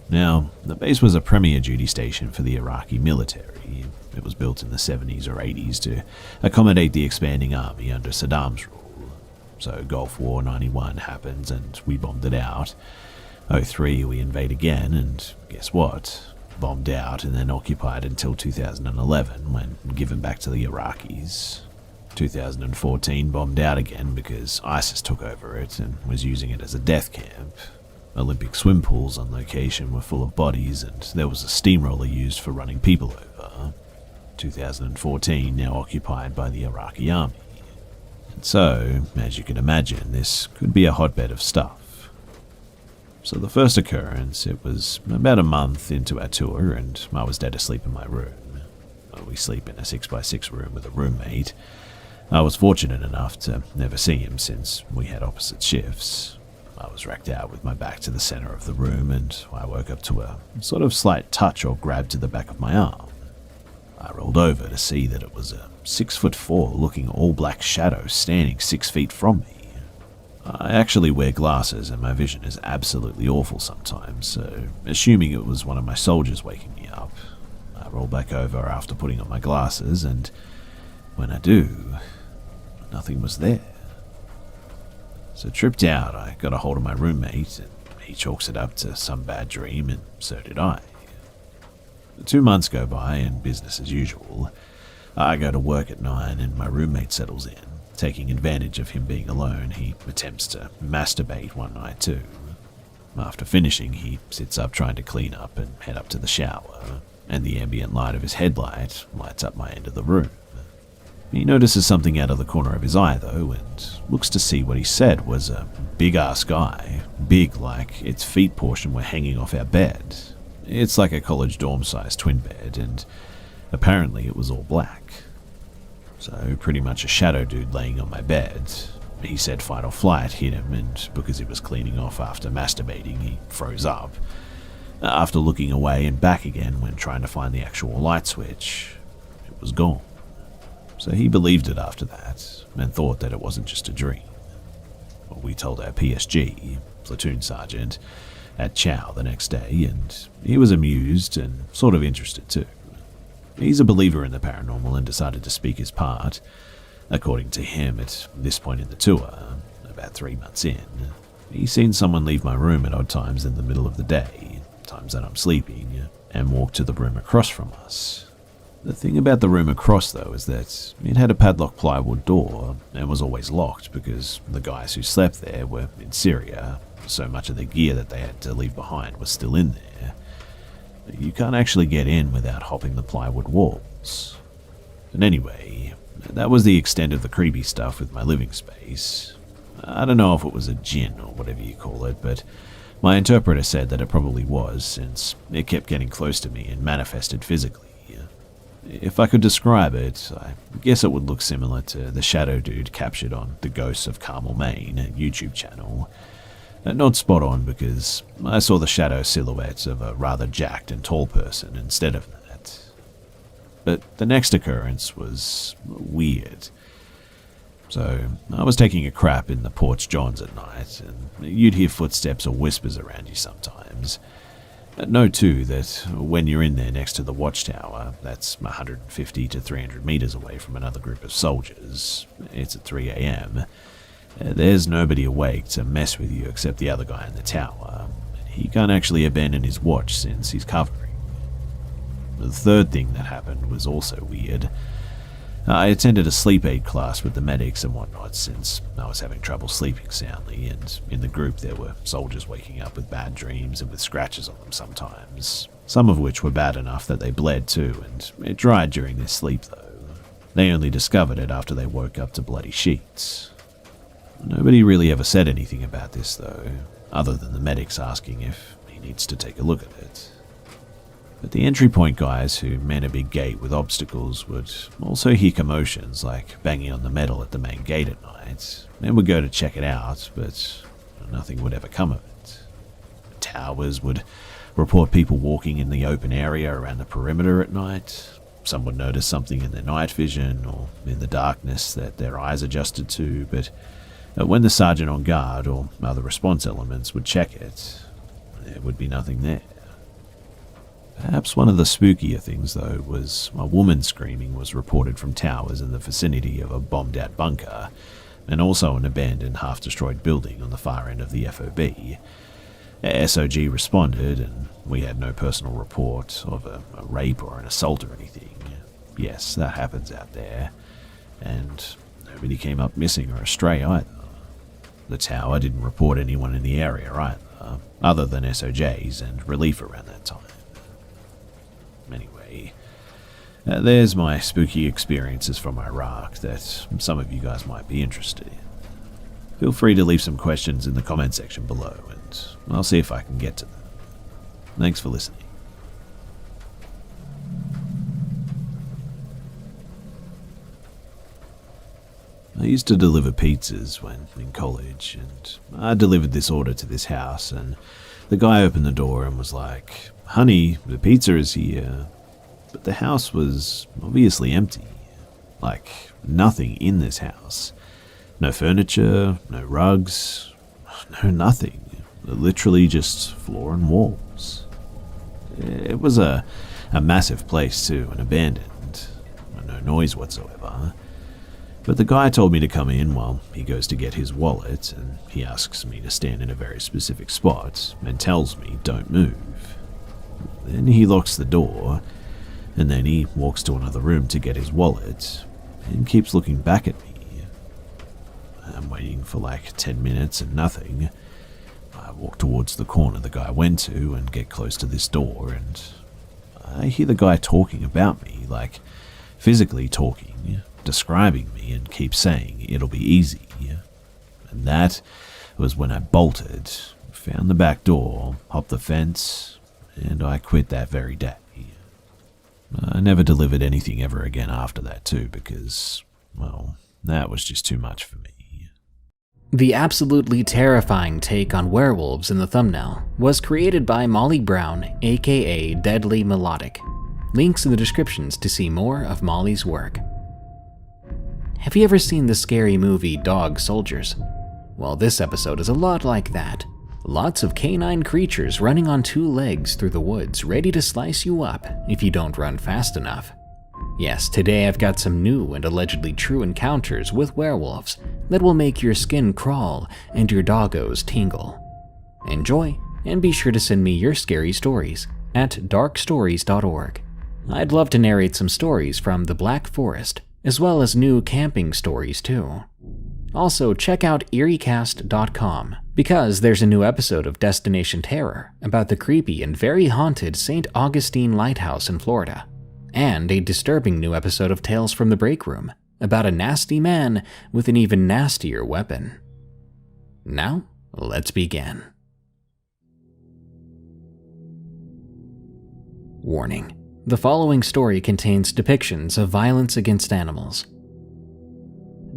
Now, the base was a premier duty station for the Iraqi military. It was built in the 70s or 80s to accommodate the expanding army under Saddam's rule. So Gulf War 91 happens and we bombed it out. 03 we invade again, and guess what? Bombed out and then occupied until 2011 when given back to the Iraqis. 2014 bombed out again because ISIS took over it and was using it as a death camp. Olympic swim pools on location were full of bodies, and there was a steamroller used for running people over. 2014 now occupied by the Iraqi army. And so, as you can imagine, this could be a hotbed of stuff. So the first occurrence, it was about a month into our tour, and I was dead asleep in my room. We sleep in a 6x6 room with a roommate. I was fortunate enough to never see him since we had opposite shifts. I was racked out with my back to the center of the room, and I woke up to a sort of slight touch or grab to the back of my arm. I rolled over to see that it was a 6'4" looking all-black shadow standing 6 feet from me. I actually wear glasses and my vision is absolutely awful sometimes, so assuming it was one of my soldiers waking me up, I roll back over after putting on my glasses, and when I do, nothing was there. So tripped out, I got a hold of my roommate, and he chalks it up to some bad dream, and so did I. 2 months go by, and business as usual. I go to work at 9, and my roommate settles in. Taking advantage of him being alone, he attempts to masturbate one night too. After finishing, he sits up trying to clean up and head up to the shower, and the ambient light of his headlight lights up my end of the room. He notices something out of the corner of his eye, though, and looks to see what he said was a big-ass guy, big like its feet portion were hanging off our bed. It's like a college dorm-sized twin bed, and apparently it was all black. So pretty much a shadow dude laying on my bed. He said fight or flight hit him, and because he was cleaning off after masturbating, he froze up. After looking away and back again when trying to find the actual light switch, it was gone. So he believed it after that, and thought that it wasn't just a dream. Well, we told our PSG, platoon sergeant, at chow the next day, and he was amused and sort of interested too. He's a believer in the paranormal and decided to speak his part. According to him, at this point in the tour, about 3 months in, he's seen someone leave my room at odd times in the middle of the day, times that I'm sleeping, and walk to the room across from us. The thing about the room across, though, is that it had a padlocked plywood door and was always locked because the guys who slept there were in Syria, so much of the gear that they had to leave behind was still in there. You can't actually get in without hopping the plywood walls. And anyway, that was the extent of the creepy stuff with my living space. I don't know if it was a djinn or whatever you call it, but my interpreter said that it probably was, since it kept getting close to me and manifested physically. If I could describe it, I guess it would look similar to the shadow dude captured on The Ghosts of Carmel, Maine YouTube channel. Not spot on, because I saw the shadow silhouettes of a rather jacked and tall person instead of that. But the next occurrence was weird. So I was taking a crap in the porch johns at night, and you'd hear footsteps or whispers around you sometimes. Know too that when you're in there next to the watchtower, that's 150 to 300 meters away from another group of soldiers, it's at 3 a.m., there's nobody awake to mess with you except the other guy in the tower. He can't actually abandon his watch since he's covering. The third thing that happened was also weird. I attended a sleep aid class with the medics and whatnot since I was having trouble sleeping soundly, and in the group there were soldiers waking up with bad dreams and with scratches on them sometimes, some of which were bad enough that they bled too, and it dried during their sleep though. They only discovered it after they woke up to bloody sheets. Nobody really ever said anything about this though, other than the medics asking if he needs to take a look at it. But the entry point guys who man a big gate with obstacles would also hear commotions like banging on the metal at the main gate at night, and would go to check it out, but nothing would ever come of it. Towers would report people walking in the open area around the perimeter at night. Some would notice something in their night vision or in the darkness that their eyes adjusted to, but when the sergeant on guard or other response elements would check it, there would be nothing there. Perhaps one of the spookier things, though, was a woman screaming was reported from towers in the vicinity of a bombed-out bunker, and also an abandoned, half-destroyed building on the far end of the FOB. SOG responded, and we had no personal report of a rape or an assault or anything. Yes, that happens out there, and nobody came up missing or astray either. The tower didn't report anyone in the area either, other than SOJs and relief around that time. Anyway, there's my spooky experiences from Iraq that some of you guys might be interested in. Feel free to leave some questions in the comment section below, and I'll see if I can get to them. Thanks for listening. I used to deliver pizzas when in college, and I delivered this order to this house, and the guy opened the door and was like, "Honey, the pizza is here." But the house was obviously empty. Like, nothing in this house. No furniture, no rugs, no nothing. Literally just floor and walls. It was a massive place too, and abandoned. No noise whatsoever. But the guy told me to come in while he goes to get his wallet, and he asks me to stand in a very specific spot and tells me don't move. Then he locks the door, and then he walks to another room to get his wallet and keeps looking back at me. I'm waiting for like 10 minutes and nothing. I walk towards the corner the guy went to and get close to this door, and I hear the guy talking about me, like physically talking, describing me, and keep saying it'll be easy. And that was when I bolted, found the back door, hopped the fence, and I quit that very day. I never delivered anything ever again after that too, because, well, that was just too much for me. The absolutely terrifying take on werewolves in the thumbnail was created by Molly Brown, aka Deadly Melodic. Links in the descriptions to see more of Molly's work. Have you ever seen the scary movie Dog Soldiers? Well, this episode is a lot like that. Lots of canine creatures running on two legs through the woods, ready to slice you up if you don't run fast enough. Yes, today I've got some new and allegedly true encounters with werewolves that will make your skin crawl and your doggos tingle. Enjoy, and be sure to send me your scary stories at darkstories.org. I'd love to narrate some stories from the Black Forest, as well as new camping stories too. Also, check out eeriecast.com because there's a new episode of Destination Terror about the creepy and very haunted St. Augustine Lighthouse in Florida, and a disturbing new episode of Tales from the Break Room about a nasty man with an even nastier weapon. Now, let's begin. Warning: the following story contains depictions of violence against animals.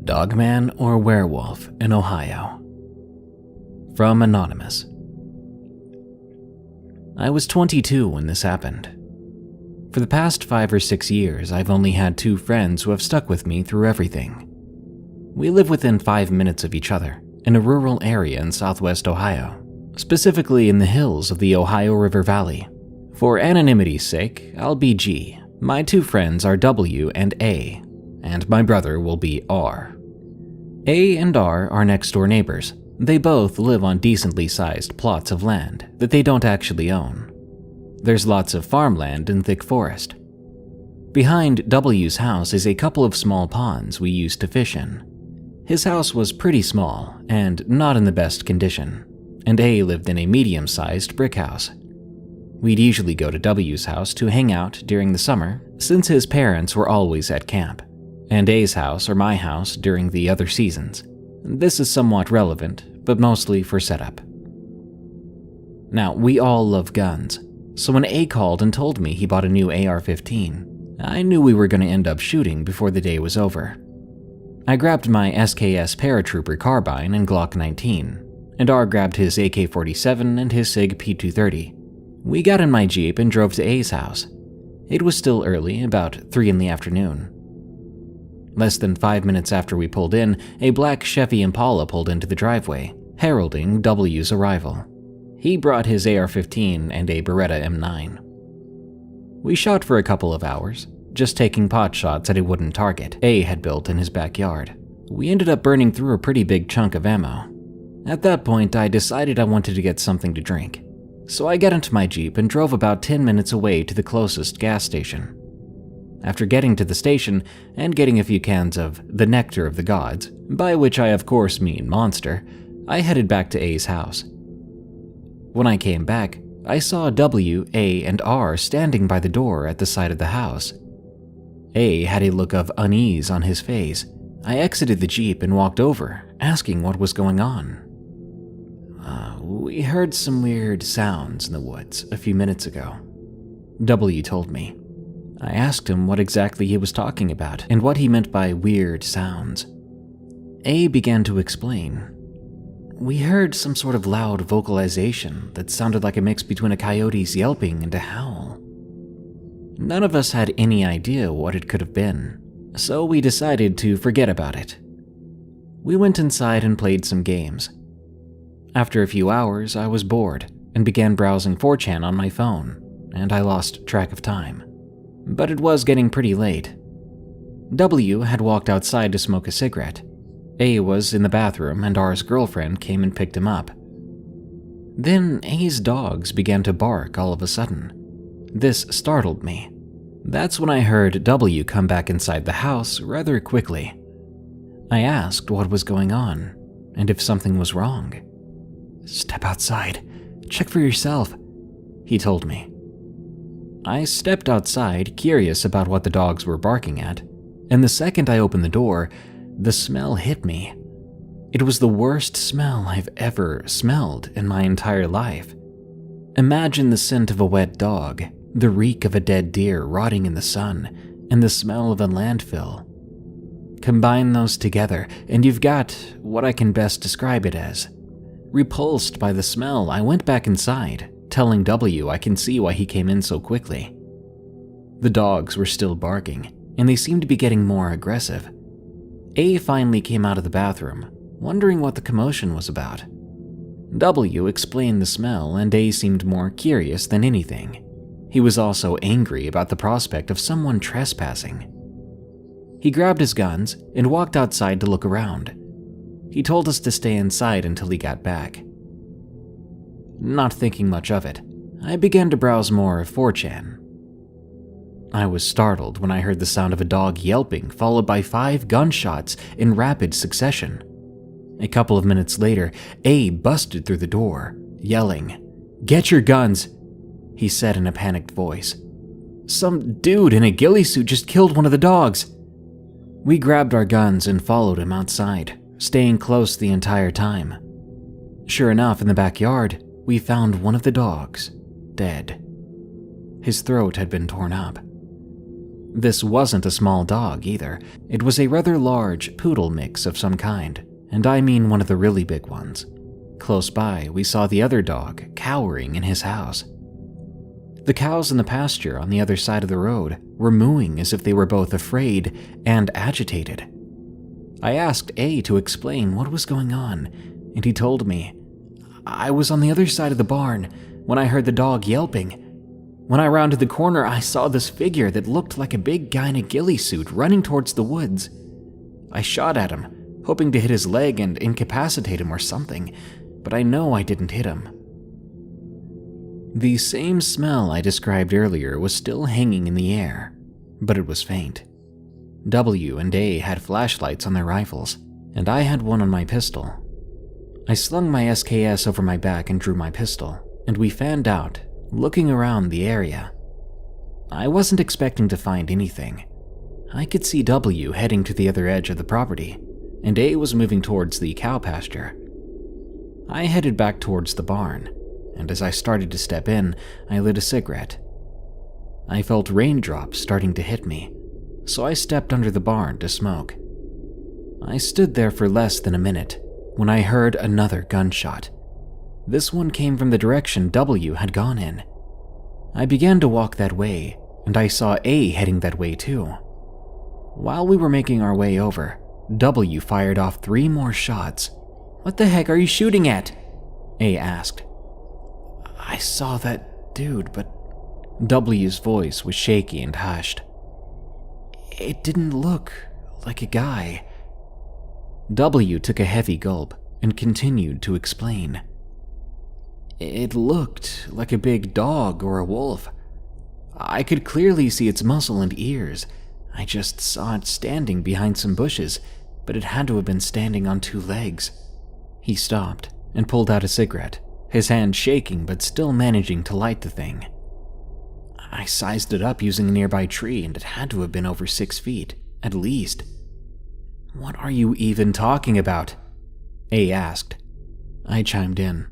Dogman or werewolf in Ohio. From Anonymous. I was 22 when this happened. For the past 5 or 6 years, I've only had 2 friends who have stuck with me through everything. We live within 5 minutes of each other in a rural area in southwest Ohio, specifically in the hills of the Ohio River Valley. For anonymity's sake, I'll be G. My 2 friends are W and A, and my brother will be R. A and R are next-door neighbors. They both live on decently sized plots of land that they don't actually own. There's lots of farmland and thick forest. Behind W's house is a couple of small ponds we used to fish in. His house was pretty small and not in the best condition, and A lived in a medium-sized brick house. We'd usually go to W's house to hang out during the summer since his parents were always at camp, and A's house or my house during the other seasons. This is somewhat relevant, but mostly for setup. Now, we all love guns, so when A called and told me he bought a new AR-15, I knew we were going to end up shooting before the day was over. I grabbed my SKS Paratrooper carbine and Glock 19, and R grabbed his AK-47 and his SIG P230. We got in my Jeep and drove to A's house. It was still early, about 3 in the afternoon. Less than 5 minutes after we pulled in, a black Chevy Impala pulled into the driveway, heralding W's arrival. He brought his AR-15 and a Beretta M9. We shot for a couple of hours, just taking pot shots at a wooden target A had built in his backyard. We ended up burning through a pretty big chunk of ammo. At that point, I decided I wanted to get something to drink. So I got into my Jeep and drove about 10 minutes away to the closest gas station. After getting to the station and getting a few cans of the Nectar of the Gods, by which I of course mean Monster, I headed back to A's house. When I came back, I saw W, A, and R standing by the door at the side of the house. A had a look of unease on his face. I exited the Jeep and walked over, asking what was going on. We heard some weird sounds in the woods a few minutes ago, W told me. I asked him what exactly he was talking about and what he meant by weird sounds. A began to explain. We heard some sort of loud vocalization that sounded like a mix between a coyote's yelping and a howl. None of us had any idea what it could have been, so we decided to forget about it. We went inside and played some games. After a few hours, I was bored and began browsing 4chan on my phone, and I lost track of time. But it was getting pretty late. W had walked outside to smoke a cigarette. A was in the bathroom and R's girlfriend came and picked him up. Then A's dogs began to bark all of a sudden. This startled me. That's when I heard W come back inside the house rather quickly. I asked what was going on and if something was wrong. Step outside. Check for yourself, he told me. I stepped outside, curious about what the dogs were barking at, and the second I opened the door, the smell hit me. It was the worst smell I've ever smelled in my entire life. Imagine the scent of a wet dog, the reek of a dead deer rotting in the sun, and the smell of a landfill. Combine those together, and you've got what I can best describe it as. Repulsed by the smell, I went back inside, telling W I can see why he came in so quickly. The dogs were still barking, and they seemed to be getting more aggressive. A finally came out of the bathroom, wondering what the commotion was about. W explained the smell, and A seemed more curious than anything. He was also angry about the prospect of someone trespassing. He grabbed his guns and walked outside to look around. He told us to stay inside until he got back. Not thinking much of it, I began to browse more of 4chan. I was startled when I heard the sound of a dog yelping followed by 5 gunshots in rapid succession. A couple of minutes later, A busted through the door, yelling, "Get your guns," he said in a panicked voice. "Some dude in a ghillie suit just killed one of the dogs." We grabbed our guns and followed him outside, staying close the entire time. Sure enough, in the backyard, we found one of the dogs, dead. His throat had been torn up. This wasn't a small dog either. It was a rather large poodle mix of some kind, and I mean one of the really big ones. Close by, we saw the other dog cowering in his house. The cows in the pasture on the other side of the road were mooing as if they were both afraid and agitated. I asked A to explain what was going on, and he told me, "I was on the other side of the barn when I heard the dog yelping. When I rounded the corner, I saw this figure that looked like a big guy in a ghillie suit running towards the woods. I shot at him, hoping to hit his leg and incapacitate him or something, but I know I didn't hit him." The same smell I described earlier was still hanging in the air, but it was faint. W and A had flashlights on their rifles, and I had one on my pistol. I slung my SKS over my back and drew my pistol, and we fanned out, looking around the area. I wasn't expecting to find anything. I could see W heading to the other edge of the property, and A was moving towards the cow pasture. I headed back towards the barn, and as I started to step in, I lit a cigarette. I felt raindrops starting to hit me, so I stepped under the barn to smoke. I stood there for less than a minute when I heard another gunshot. This one came from the direction W had gone in. I began to walk that way, and I saw A heading that way too. While we were making our way over, W fired off 3 more shots. "What the heck are you shooting at?" A asked. "I saw that dude, but..." W's voice was shaky and hushed. "It didn't look like a guy." W took a heavy gulp and continued to explain. "It looked like a big dog or a wolf. I could clearly see its muzzle and ears. I just saw it standing behind some bushes, but it had to have been standing on 2 legs." He stopped and pulled out a cigarette, his hand shaking but still managing to light the thing. "I sized it up using a nearby tree, and it had to have been over 6 feet, at least." "What are you even talking about?" A asked. I chimed in.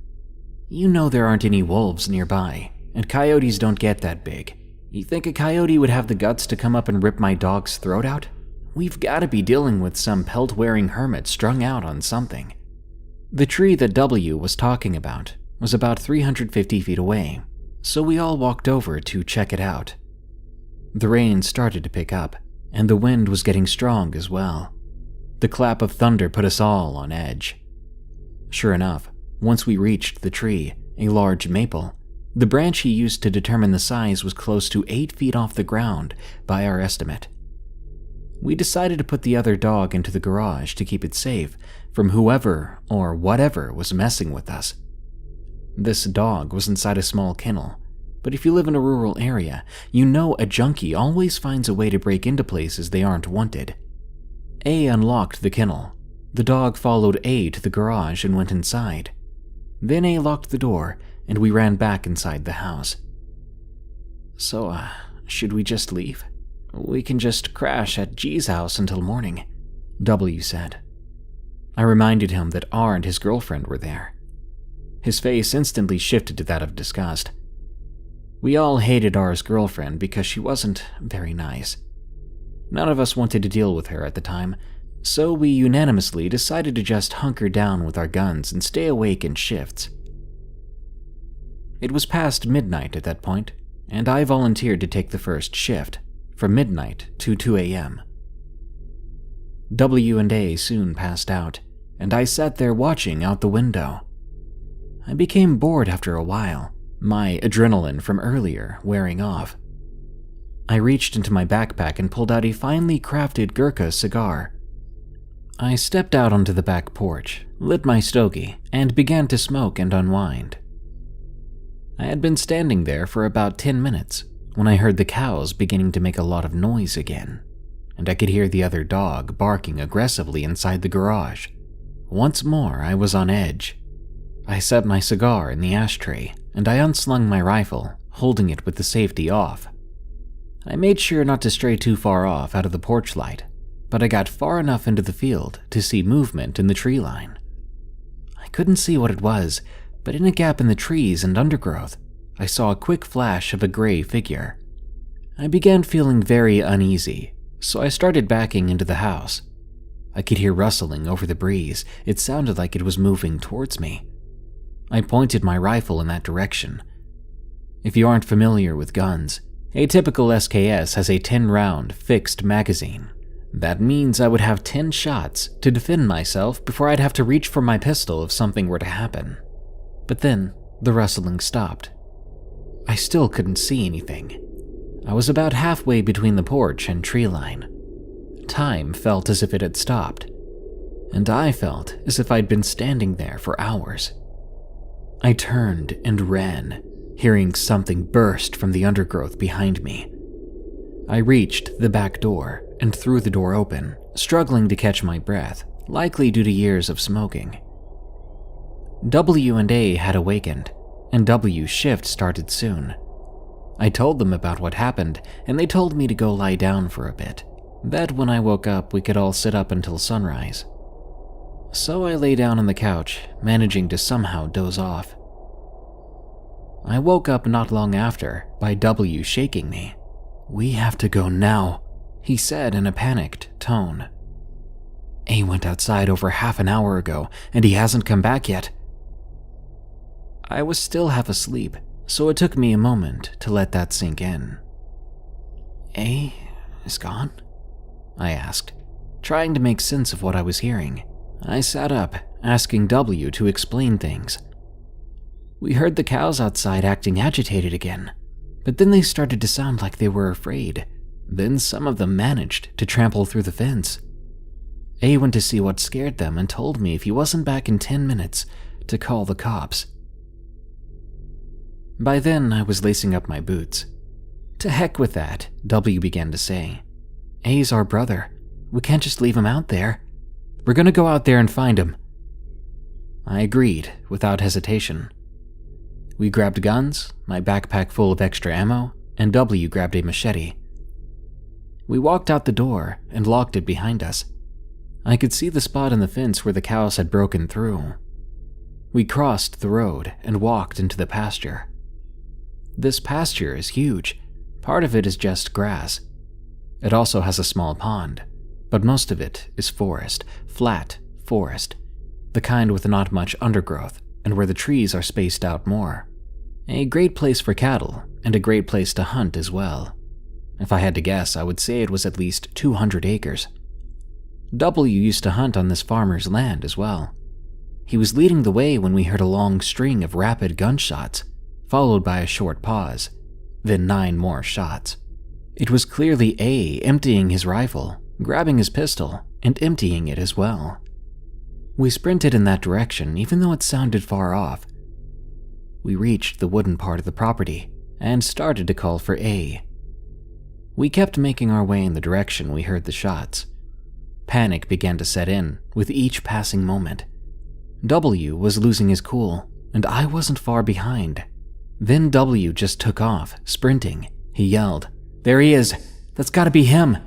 "You know there aren't any wolves nearby, and coyotes don't get that big. You think a coyote would have the guts to come up and rip my dog's throat out? We've got to be dealing with some pelt-wearing hermit strung out on something." The tree that W was talking about was about 350 feet away, so we all walked over to check it out. The rain started to pick up, and the wind was getting strong as well. The clap of thunder put us all on edge. Sure enough, once we reached the tree, a large maple, the branch he used to determine the size was close to 8 feet off the ground by our estimate. We decided to put the other dog into the garage to keep it safe from whoever or whatever was messing with us. This dog was inside a small kennel, but if you live in a rural area, you know a junkie always finds a way to break into places they aren't wanted. A unlocked the kennel. The dog followed A to the garage and went inside. Then A locked the door, and we ran back inside the house. "So, should we just leave? We can just crash at G's house until morning," W said. I reminded him that R and his girlfriend were there. His face instantly shifted to that of disgust. We all hated R's girlfriend because she wasn't very nice. None of us wanted to deal with her at the time, so we unanimously decided to just hunker down with our guns and stay awake in shifts. It was past midnight at that point, and I volunteered to take the first shift, from midnight to 2 a.m. W and A soon passed out, and I sat there watching out the window. I became bored after a while, my adrenaline from earlier wearing off. I reached into my backpack and pulled out a finely crafted Gurkha cigar. I stepped out onto the back porch, lit my stogie, and began to smoke and unwind. I had been standing there for about 10 minutes when I heard the cows beginning to make a lot of noise again, and I could hear the other dog barking aggressively inside the garage. Once more, I was on edge. I set my cigar in the ashtray, and I unslung my rifle, holding it with the safety off. I made sure not to stray too far off out of the porch light, but I got far enough into the field to see movement in the tree line. I couldn't see what it was, but in a gap in the trees and undergrowth, I saw a quick flash of a gray figure. I began feeling very uneasy, so I started backing into the house. I could hear rustling over the breeze. It sounded like it was moving towards me. I pointed my rifle in that direction. If you aren't familiar with guns, a typical SKS has a 10-round fixed magazine. That means I would have 10 shots to defend myself before I'd have to reach for my pistol if something were to happen. But then, the rustling stopped. I still couldn't see anything. I was about halfway between the porch and tree line. Time felt as if it had stopped, and I felt as if I'd been standing there for hours. I turned and ran, hearing something burst from the undergrowth behind me. I reached the back door and threw the door open, struggling to catch my breath, likely due to years of smoking. W and A had awakened, and W's shift started soon. I told them about what happened, and they told me to go lie down for a bit, that when I woke up we could all sit up until sunrise. So I lay down on the couch, managing to somehow doze off. I woke up not long after by W shaking me. "We have to go now," he said in a panicked tone. "A went outside over half an hour ago, and he hasn't come back yet." I was still half asleep, so it took me a moment to let that sink in. "A is gone?" I asked, trying to make sense of what I was hearing. I sat up, asking W to explain things. "We heard the cows outside acting agitated again, but then they started to sound like they were afraid. Then some of them managed to trample through the fence. A went to see what scared them and told me if he wasn't back in 10 minutes to call the cops." By then, I was lacing up my boots. "To heck with that," W began to say. "A's our brother. We can't just leave him out there. We're gonna go out there and find him." I agreed without hesitation. We grabbed guns, my backpack full of extra ammo, and W grabbed a machete. We walked out the door and locked it behind us. I could see the spot in the fence where the cows had broken through. We crossed the road and walked into the pasture. This pasture is huge. Part of it is just grass. It also has a small pond, but most of it is forest, flat forest, the kind with not much undergrowth and where the trees are spaced out more. A great place for cattle and a great place to hunt as well. If I had to guess, I would say it was at least 200 acres. W used to hunt on this farmer's land as well. He was leading the way when we heard a long string of rapid gunshots, followed by a short pause, then 9 more shots. It was clearly A emptying his rifle, grabbing his pistol, and emptying it as well. We sprinted in that direction even though it sounded far off. We reached the wooden part of the property and started to call for A. We kept making our way in the direction we heard the shots. Panic began to set in with each passing moment. W was losing his cool, and I wasn't far behind. Then W just took off, sprinting. He yelled, "There he is! That's gotta be him!"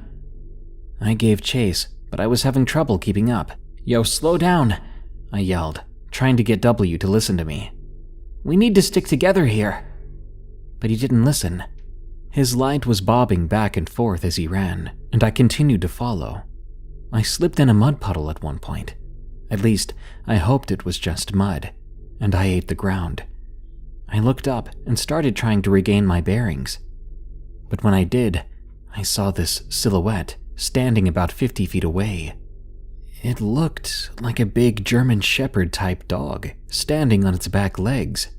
I gave chase, but I was having trouble keeping up. "Yo, slow down!" I yelled, trying to get W to listen to me. "We need to stick together here." But he didn't listen. His light was bobbing back and forth as he ran, and I continued to follow. I slipped in a mud puddle at one point. At least, I hoped it was just mud, and I ate the ground. I looked up and started trying to regain my bearings. But when I did, I saw this silhouette standing about 50 feet away. It looked like a big German Shepherd type dog standing on its back legs.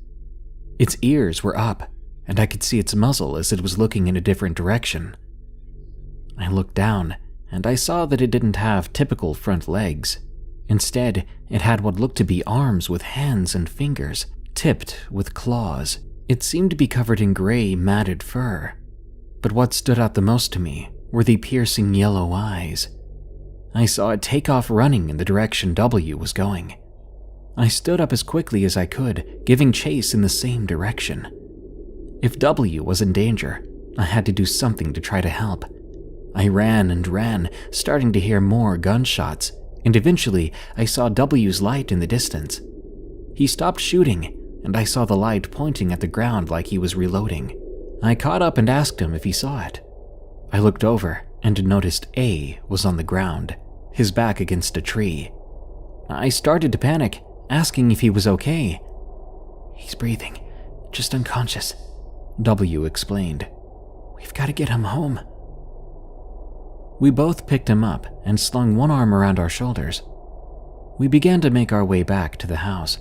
Its ears were up, and I could see its muzzle as it was looking in a different direction. I looked down, and I saw that it didn't have typical front legs. Instead, it had what looked to be arms with hands and fingers, tipped with claws. It seemed to be covered in gray, matted fur. But what stood out the most to me were the piercing yellow eyes. I saw it take off running in the direction W was going. I stood up as quickly as I could, giving chase in the same direction. If W was in danger, I had to do something to try to help. I ran and ran, starting to hear more gunshots, and eventually I saw W's light in the distance. He stopped shooting, and I saw the light pointing at the ground like he was reloading. I caught up and asked him if he saw it. I looked over and noticed A was on the ground, his back against a tree. I started to panic, asking if he was okay. "He's breathing, just unconscious," W explained. "We've got to get him home." We both picked him up and slung one arm around our shoulders. We began to make our way back to the house,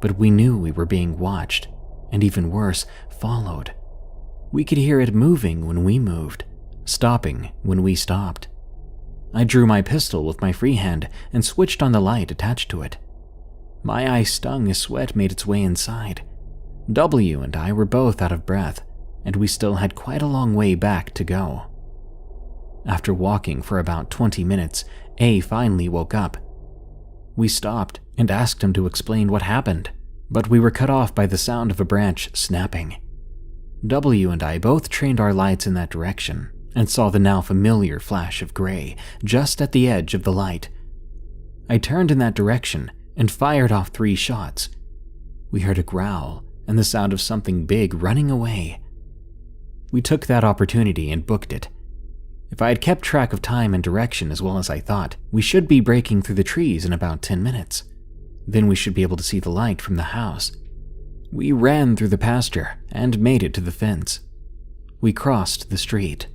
but we knew we were being watched, and even worse, followed. We could hear it moving when we moved, stopping when we stopped. I drew my pistol with my free hand and switched on the light attached to it. My eyes stung as sweat made its way inside. W and I were both out of breath, and we still had quite a long way back to go. After walking for about 20 minutes, A finally woke up. We stopped and asked him to explain what happened, but we were cut off by the sound of a branch snapping. W and I both trained our lights in that direction and saw the now familiar flash of gray just at the edge of the light. I turned in that direction and fired off 3 shots. We heard a growl and the sound of something big running away. We took that opportunity and booked it. If I had kept track of time and direction as well as I thought, we should be breaking through the trees in about 10 minutes. Then we should be able to see the light from the house. We ran through the pasture and made it to the fence. We crossed the street.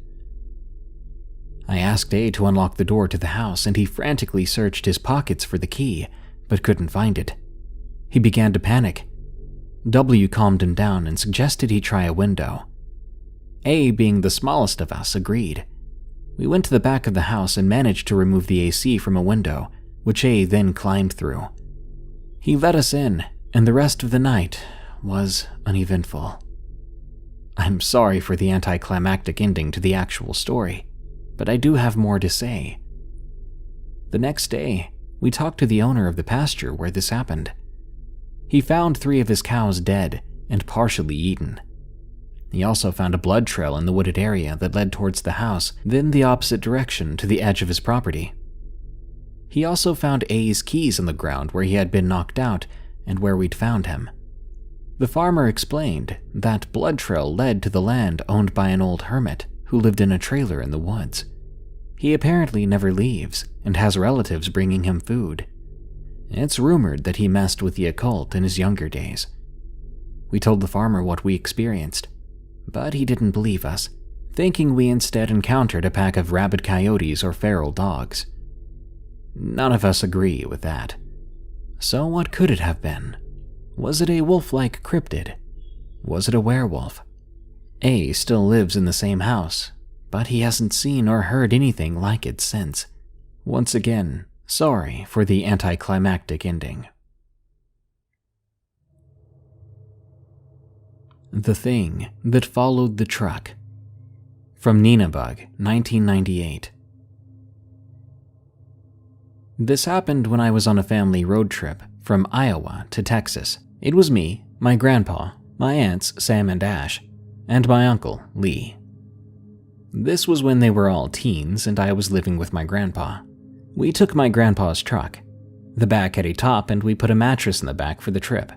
I asked A to unlock the door to the house, and he frantically searched his pockets for the key, but couldn't find it. He began to panic. W calmed him down and suggested he try a window. A, being the smallest of us, agreed. We went to the back of the house and managed to remove the AC from a window, which A then climbed through. He let us in, and the rest of the night was uneventful. I'm sorry for the anticlimactic ending to the actual story, but I do have more to say. The next day, we talked to the owner of the pasture where this happened. He found 3 of his cows dead and partially eaten. He also found a blood trail in the wooded area that led towards the house, then the opposite direction to the edge of his property. He also found A's keys on the ground where he had been knocked out and where we'd found him. The farmer explained that blood trail led to the land owned by an old hermit who lived in a trailer in the woods. He apparently never leaves and has relatives bringing him food. It's rumored that he messed with the occult in his younger days. We told the farmer what we experienced, but he didn't believe us, thinking we instead encountered a pack of rabid coyotes or feral dogs. None of us agree with that. So what could it have been? Was it a wolf-like cryptid? Was it a werewolf? A still lives in the same house, but he hasn't seen or heard anything like it since. Once again, sorry for the anticlimactic ending. The Thing That Followed the Truck. From Ninabug, 1998. This happened when I was on a family road trip from Iowa to Texas. It was me, my grandpa, my aunts Sam and Ash, and my uncle Lee. This was when they were all teens and I was living with my grandpa. We took my grandpa's truck. The back had a top and we put a mattress in the back for the trip.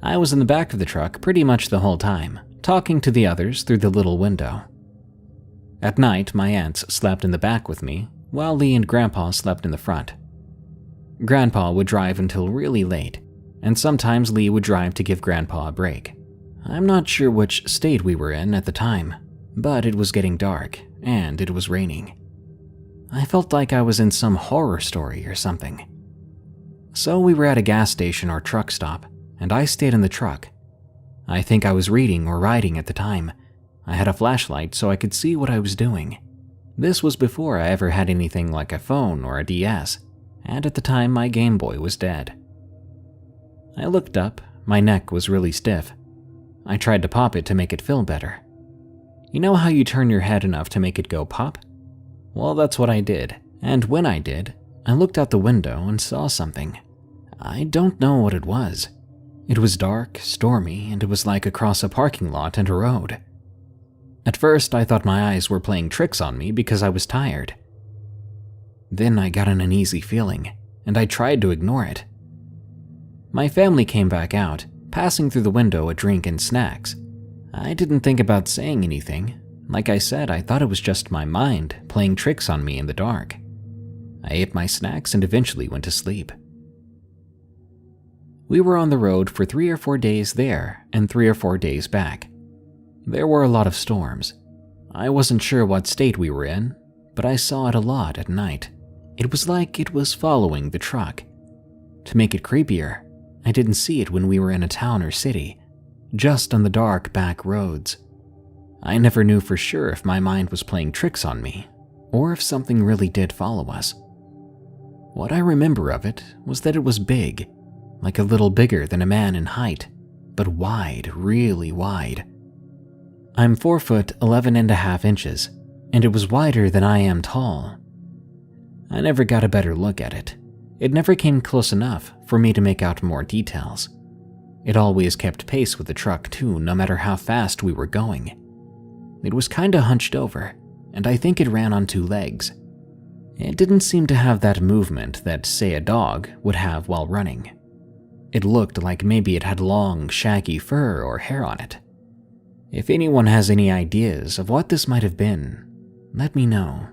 I was in the back of the truck pretty much the whole time, talking to the others through the little window. At night, my aunts slept in the back with me, while Lee and Grandpa slept in the front. Grandpa would drive until really late, and sometimes Lee would drive to give Grandpa a break. I'm not sure which state we were in at the time, but it was getting dark, and it was raining. I felt like I was in some horror story or something. So we were at a gas station or truck stop, and I stayed in the truck. I think I was reading or writing at the time. I had a flashlight so I could see what I was doing. This was before I ever had anything like a phone or a DS, and at the time my Game Boy was dead. I looked up, my neck was really stiff. I tried to pop it to make it feel better. You know how you turn your head enough to make it go pop? Well, that's what I did, and when I did, I looked out the window and saw something. I don't know what it was. It was dark, stormy, and it was like across a parking lot and a road. At first, I thought my eyes were playing tricks on me because I was tired. Then I got an uneasy feeling, and I tried to ignore it. My family came back out, passing through the window a drink and snacks. I didn't think about saying anything. Like I said, I thought it was just my mind playing tricks on me in the dark. I ate my snacks and eventually went to sleep. We were on the road for 3 or 4 days there and 3 or 4 days back. There were a lot of storms. I wasn't sure what state we were in, but I saw it a lot at night. It was like it was following the truck. To make it creepier, I didn't see it when we were in a town or city, just on the dark back roads. I never knew for sure if my mind was playing tricks on me, or if something really did follow us. What I remember of it was that it was big, like a little bigger than a man in height, but wide, really wide. I'm 4 foot 11.5 inches, and it was wider than I am tall. I never got a better look at it. It never came close enough for me to make out more details. It always kept pace with the truck too, no matter how fast we were going. It was kinda hunched over, and I think it ran on 2 legs. It didn't seem to have that movement that, say, a dog would have while running. It looked like maybe it had long, shaggy fur or hair on it. If anyone has any ideas of what this might have been, let me know.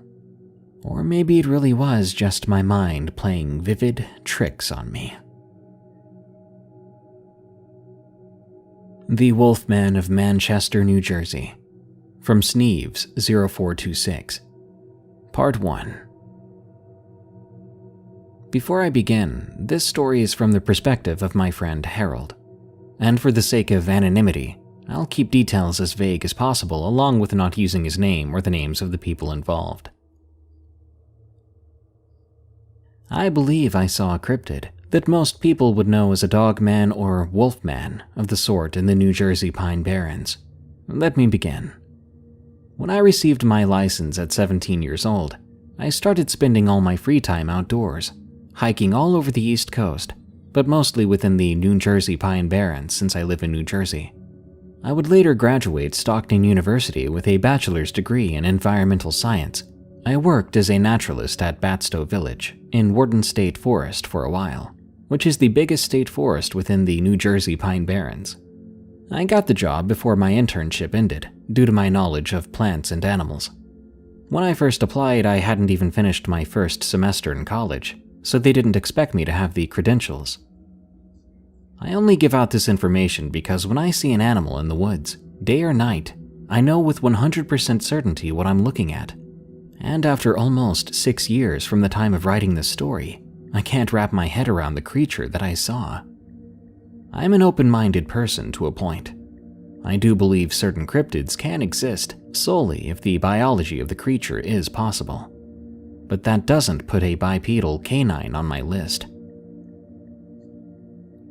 Or maybe it really was just my mind playing vivid tricks on me. The Wolfman of Manchester, New Jersey. From Sneeves 0426. Part 1. Before I begin, this story is from the perspective of my friend Harold. And for the sake of anonymity, I'll keep details as vague as possible, along with not using his name or the names of the people involved. I believe I saw a cryptid that most people would know as a dogman or wolfman of the sort in the New Jersey Pine Barrens. Let me begin. When I received my license at 17 years old, I started spending all my free time outdoors, hiking all over the East Coast, but mostly within the New Jersey Pine Barrens since I live in New Jersey. I would later graduate Stockton University with a bachelor's degree in environmental science. I worked as a naturalist at Batstow Village in Warden State Forest for a while, which is the biggest state forest within the New Jersey Pine Barrens. I got the job before my internship ended, due to my knowledge of plants and animals. When I first applied, I hadn't even finished my first semester in college, so they didn't expect me to have the credentials. I only give out this information because when I see an animal in the woods, day or night, I know with 100% certainty what I'm looking at. And after almost 6 years from the time of writing this story, I can't wrap my head around the creature that I saw. I'm an open-minded person to a point. I do believe certain cryptids can exist solely if the biology of the creature is possible. But that doesn't put a bipedal canine on my list.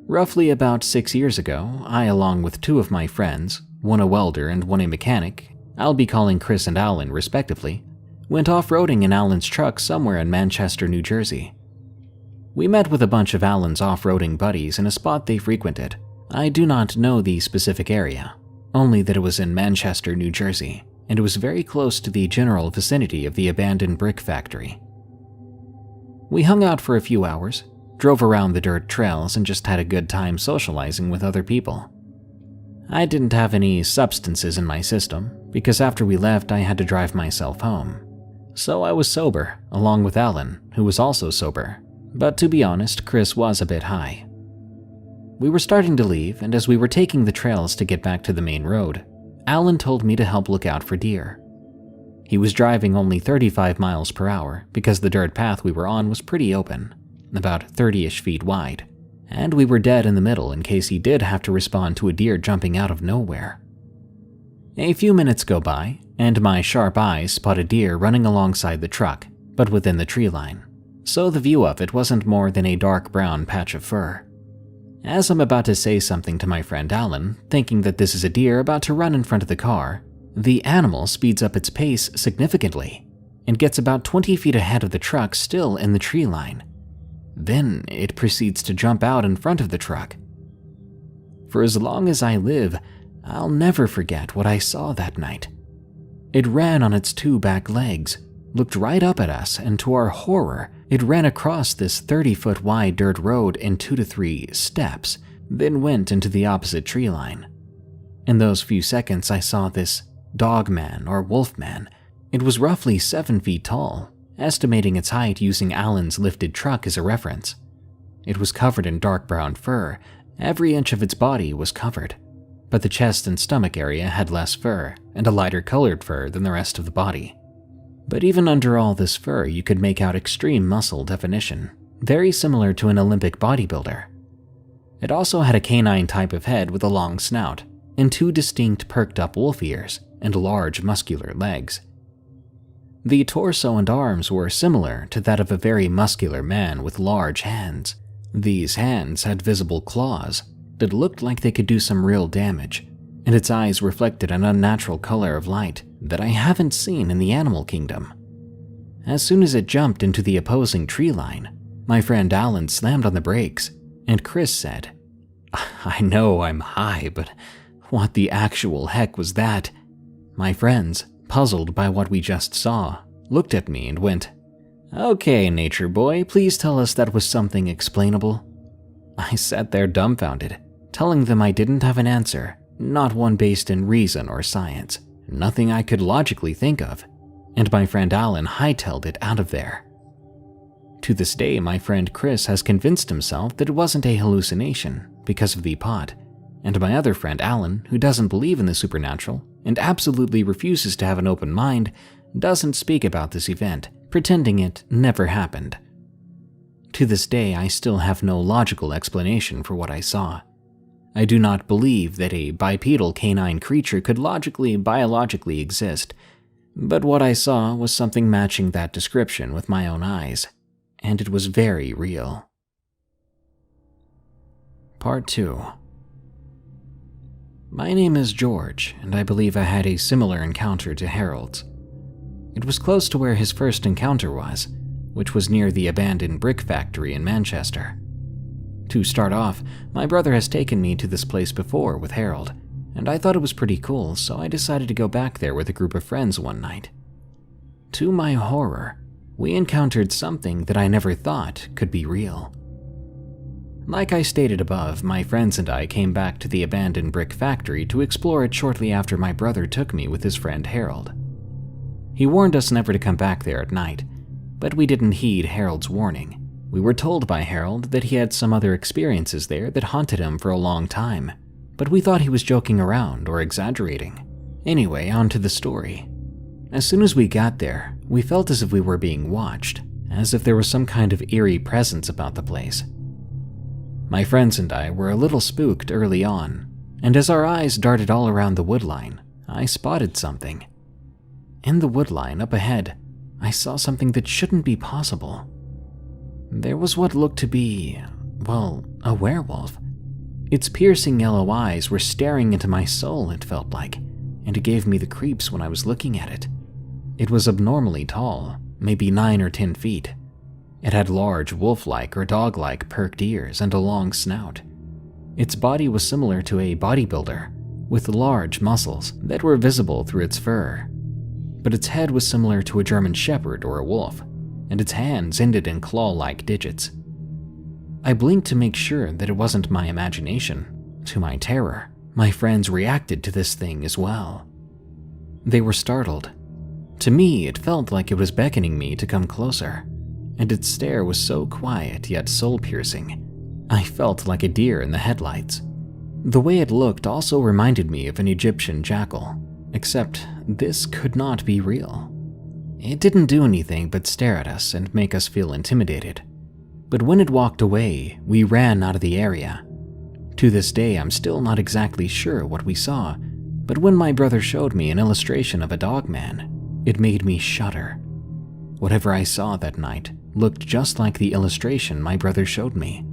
Roughly about 6 years ago, I, along with 2 of my friends, one a welder and one a mechanic, I'll be calling Chris and Alan respectively, went off-roading in Alan's truck somewhere in Manchester, New Jersey. We met with a bunch of Alan's off-roading buddies in a spot they frequented. I do not know the specific area, only that it was in Manchester, New Jersey, and it was very close to the general vicinity of the abandoned brick factory. We hung out for a few hours, drove around the dirt trails, and just had a good time socializing with other people. I didn't have any substances in my system, because after we left I had to drive myself home. So I was sober, along with Alan, who was also sober, but to be honest, Chris was a bit high. We were starting to leave, and as we were taking the trails to get back to the main road, Alan told me to help look out for deer. He was driving only 35 miles per hour because the dirt path we were on was pretty open, about 30-ish feet wide, and we were dead in the middle in case he did have to respond to a deer jumping out of nowhere. A few minutes go by, and my sharp eyes spot a deer running alongside the truck, but within the tree line, so the view of it wasn't more than a dark brown patch of fur. As I'm about to say something to my friend Alan, thinking that this is a deer about to run in front of the car, the animal speeds up its pace significantly. and gets about 20 feet ahead of the truck still in the tree line. Then it proceeds to jump out in front of the truck. For as long as I live, I'll never forget what I saw that night. It ran on its 2 back legs, looked right up at us, and to our horror, it ran across this 30-foot wide dirt road in 2 to 3 steps, then went into the opposite tree line. In those few seconds, I saw this dog man or wolf man. It was roughly 7 feet tall, estimating its height using Alan's lifted truck as a reference. It was covered in dark brown fur. Every inch of its body was covered, but the chest and stomach area had less fur and a lighter colored fur than the rest of the body. But even under all this fur, you could make out extreme muscle definition, very similar to an Olympic bodybuilder. It also had a canine type of head with a long snout, and 2 distinct perked-up wolf ears and large muscular legs. The torso and arms were similar to that of a very muscular man with large hands. These hands had visible claws that looked like they could do some real damage, and its eyes reflected an unnatural color of light that I haven't seen in the animal kingdom. As soon as it jumped into the opposing tree line, my friend Alan slammed on the brakes, and Chris said, "I know I'm high, but what the actual heck was that?" My friends, puzzled by what we just saw, looked at me and went, "Okay, nature boy, please tell us that was something explainable." I sat there dumbfounded, telling them I didn't have an answer, not one based in reason or science, nothing I could logically think of, and my friend Alan hightailed it out of there. To this day, my friend Chris has convinced himself that it wasn't a hallucination because of the pot, and my other friend Alan, who doesn't believe in the supernatural and absolutely refuses to have an open mind, doesn't speak about this event, pretending it never happened. To this day, I still have no logical explanation for what I saw. I do not believe that a bipedal canine creature could biologically exist, but what I saw was something matching that description with my own eyes, and it was very real. Part 2. My name is George, and I believe I had a similar encounter to Harold's. It was close to where his first encounter was, which was near the abandoned brick factory in Manchester. To start off, my brother has taken me to this place before with Harold, and I thought it was pretty cool, so I decided to go back there with a group of friends one night. To my horror, we encountered something that I never thought could be real. Like I stated above, my friends and I came back to the abandoned brick factory to explore it shortly after my brother took me with his friend Harold. He warned us never to come back there at night, but we didn't heed Harold's warning. We were told by Harold that he had some other experiences there that haunted him for a long time, but we thought he was joking around or exaggerating. Anyway, on to the story. As soon as we got there, we felt as if we were being watched, as if there was some kind of eerie presence about the place. My friends and I were a little spooked early on, and as our eyes darted all around the woodline, I spotted something. In the woodline up ahead, I saw something that shouldn't be possible. There was what looked to be, well, a werewolf. Its piercing yellow eyes were staring into my soul, it felt like, and it gave me the creeps when I was looking at it. It was abnormally tall, maybe 9 or 10 feet. It had large wolf-like or dog-like perked ears and a long snout. Its body was similar to a bodybuilder, with large muscles that were visible through its fur. But its head was similar to a German shepherd or a wolf, and its hands ended in claw-like digits. I blinked to make sure that it wasn't my imagination. To my terror, my friends reacted to this thing as well. They were startled. To me, it felt like it was beckoning me to come closer, and its stare was so quiet yet soul-piercing. I felt like a deer in the headlights. The way it looked also reminded me of an Egyptian jackal, except this could not be real. It didn't do anything but stare at us and make us feel intimidated. But when it walked away, we ran out of the area. To this day, I'm still not exactly sure what we saw, but when my brother showed me an illustration of a dog man, it made me shudder. Whatever I saw that night looked just like the illustration my brother showed me.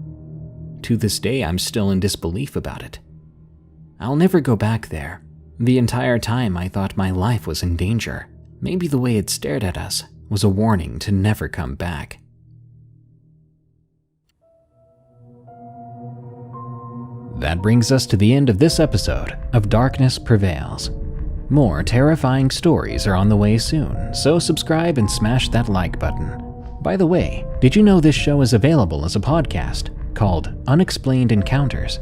To this day, I'm still in disbelief about it. I'll never go back there. The entire time I thought my life was in danger. Maybe the way it stared at us was a warning to never come back. That brings us to the end of this episode of Darkness Prevails. More terrifying stories are on the way soon, so subscribe and smash that like button. By the way, did you know this show is available as a podcast called Unexplained Encounters?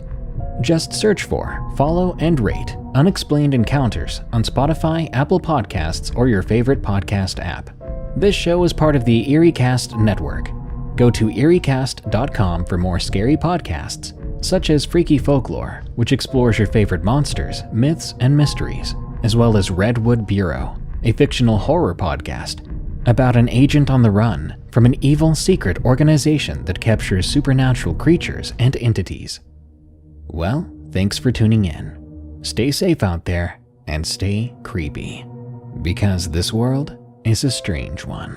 Just search for, follow, and rate Unexplained Encounters on Spotify, Apple Podcasts, or your favorite podcast app. This show is part of the EerieCast network. Go to EerieCast.com for more scary podcasts, such as Freaky Folklore, which explores your favorite monsters, myths, and mysteries, as well as Redwood Bureau, a fictional horror podcast about an agent on the run from an evil secret organization that captures supernatural creatures and entities. Well, thanks for tuning in. Stay safe out there and stay creepy, because this world is a strange one.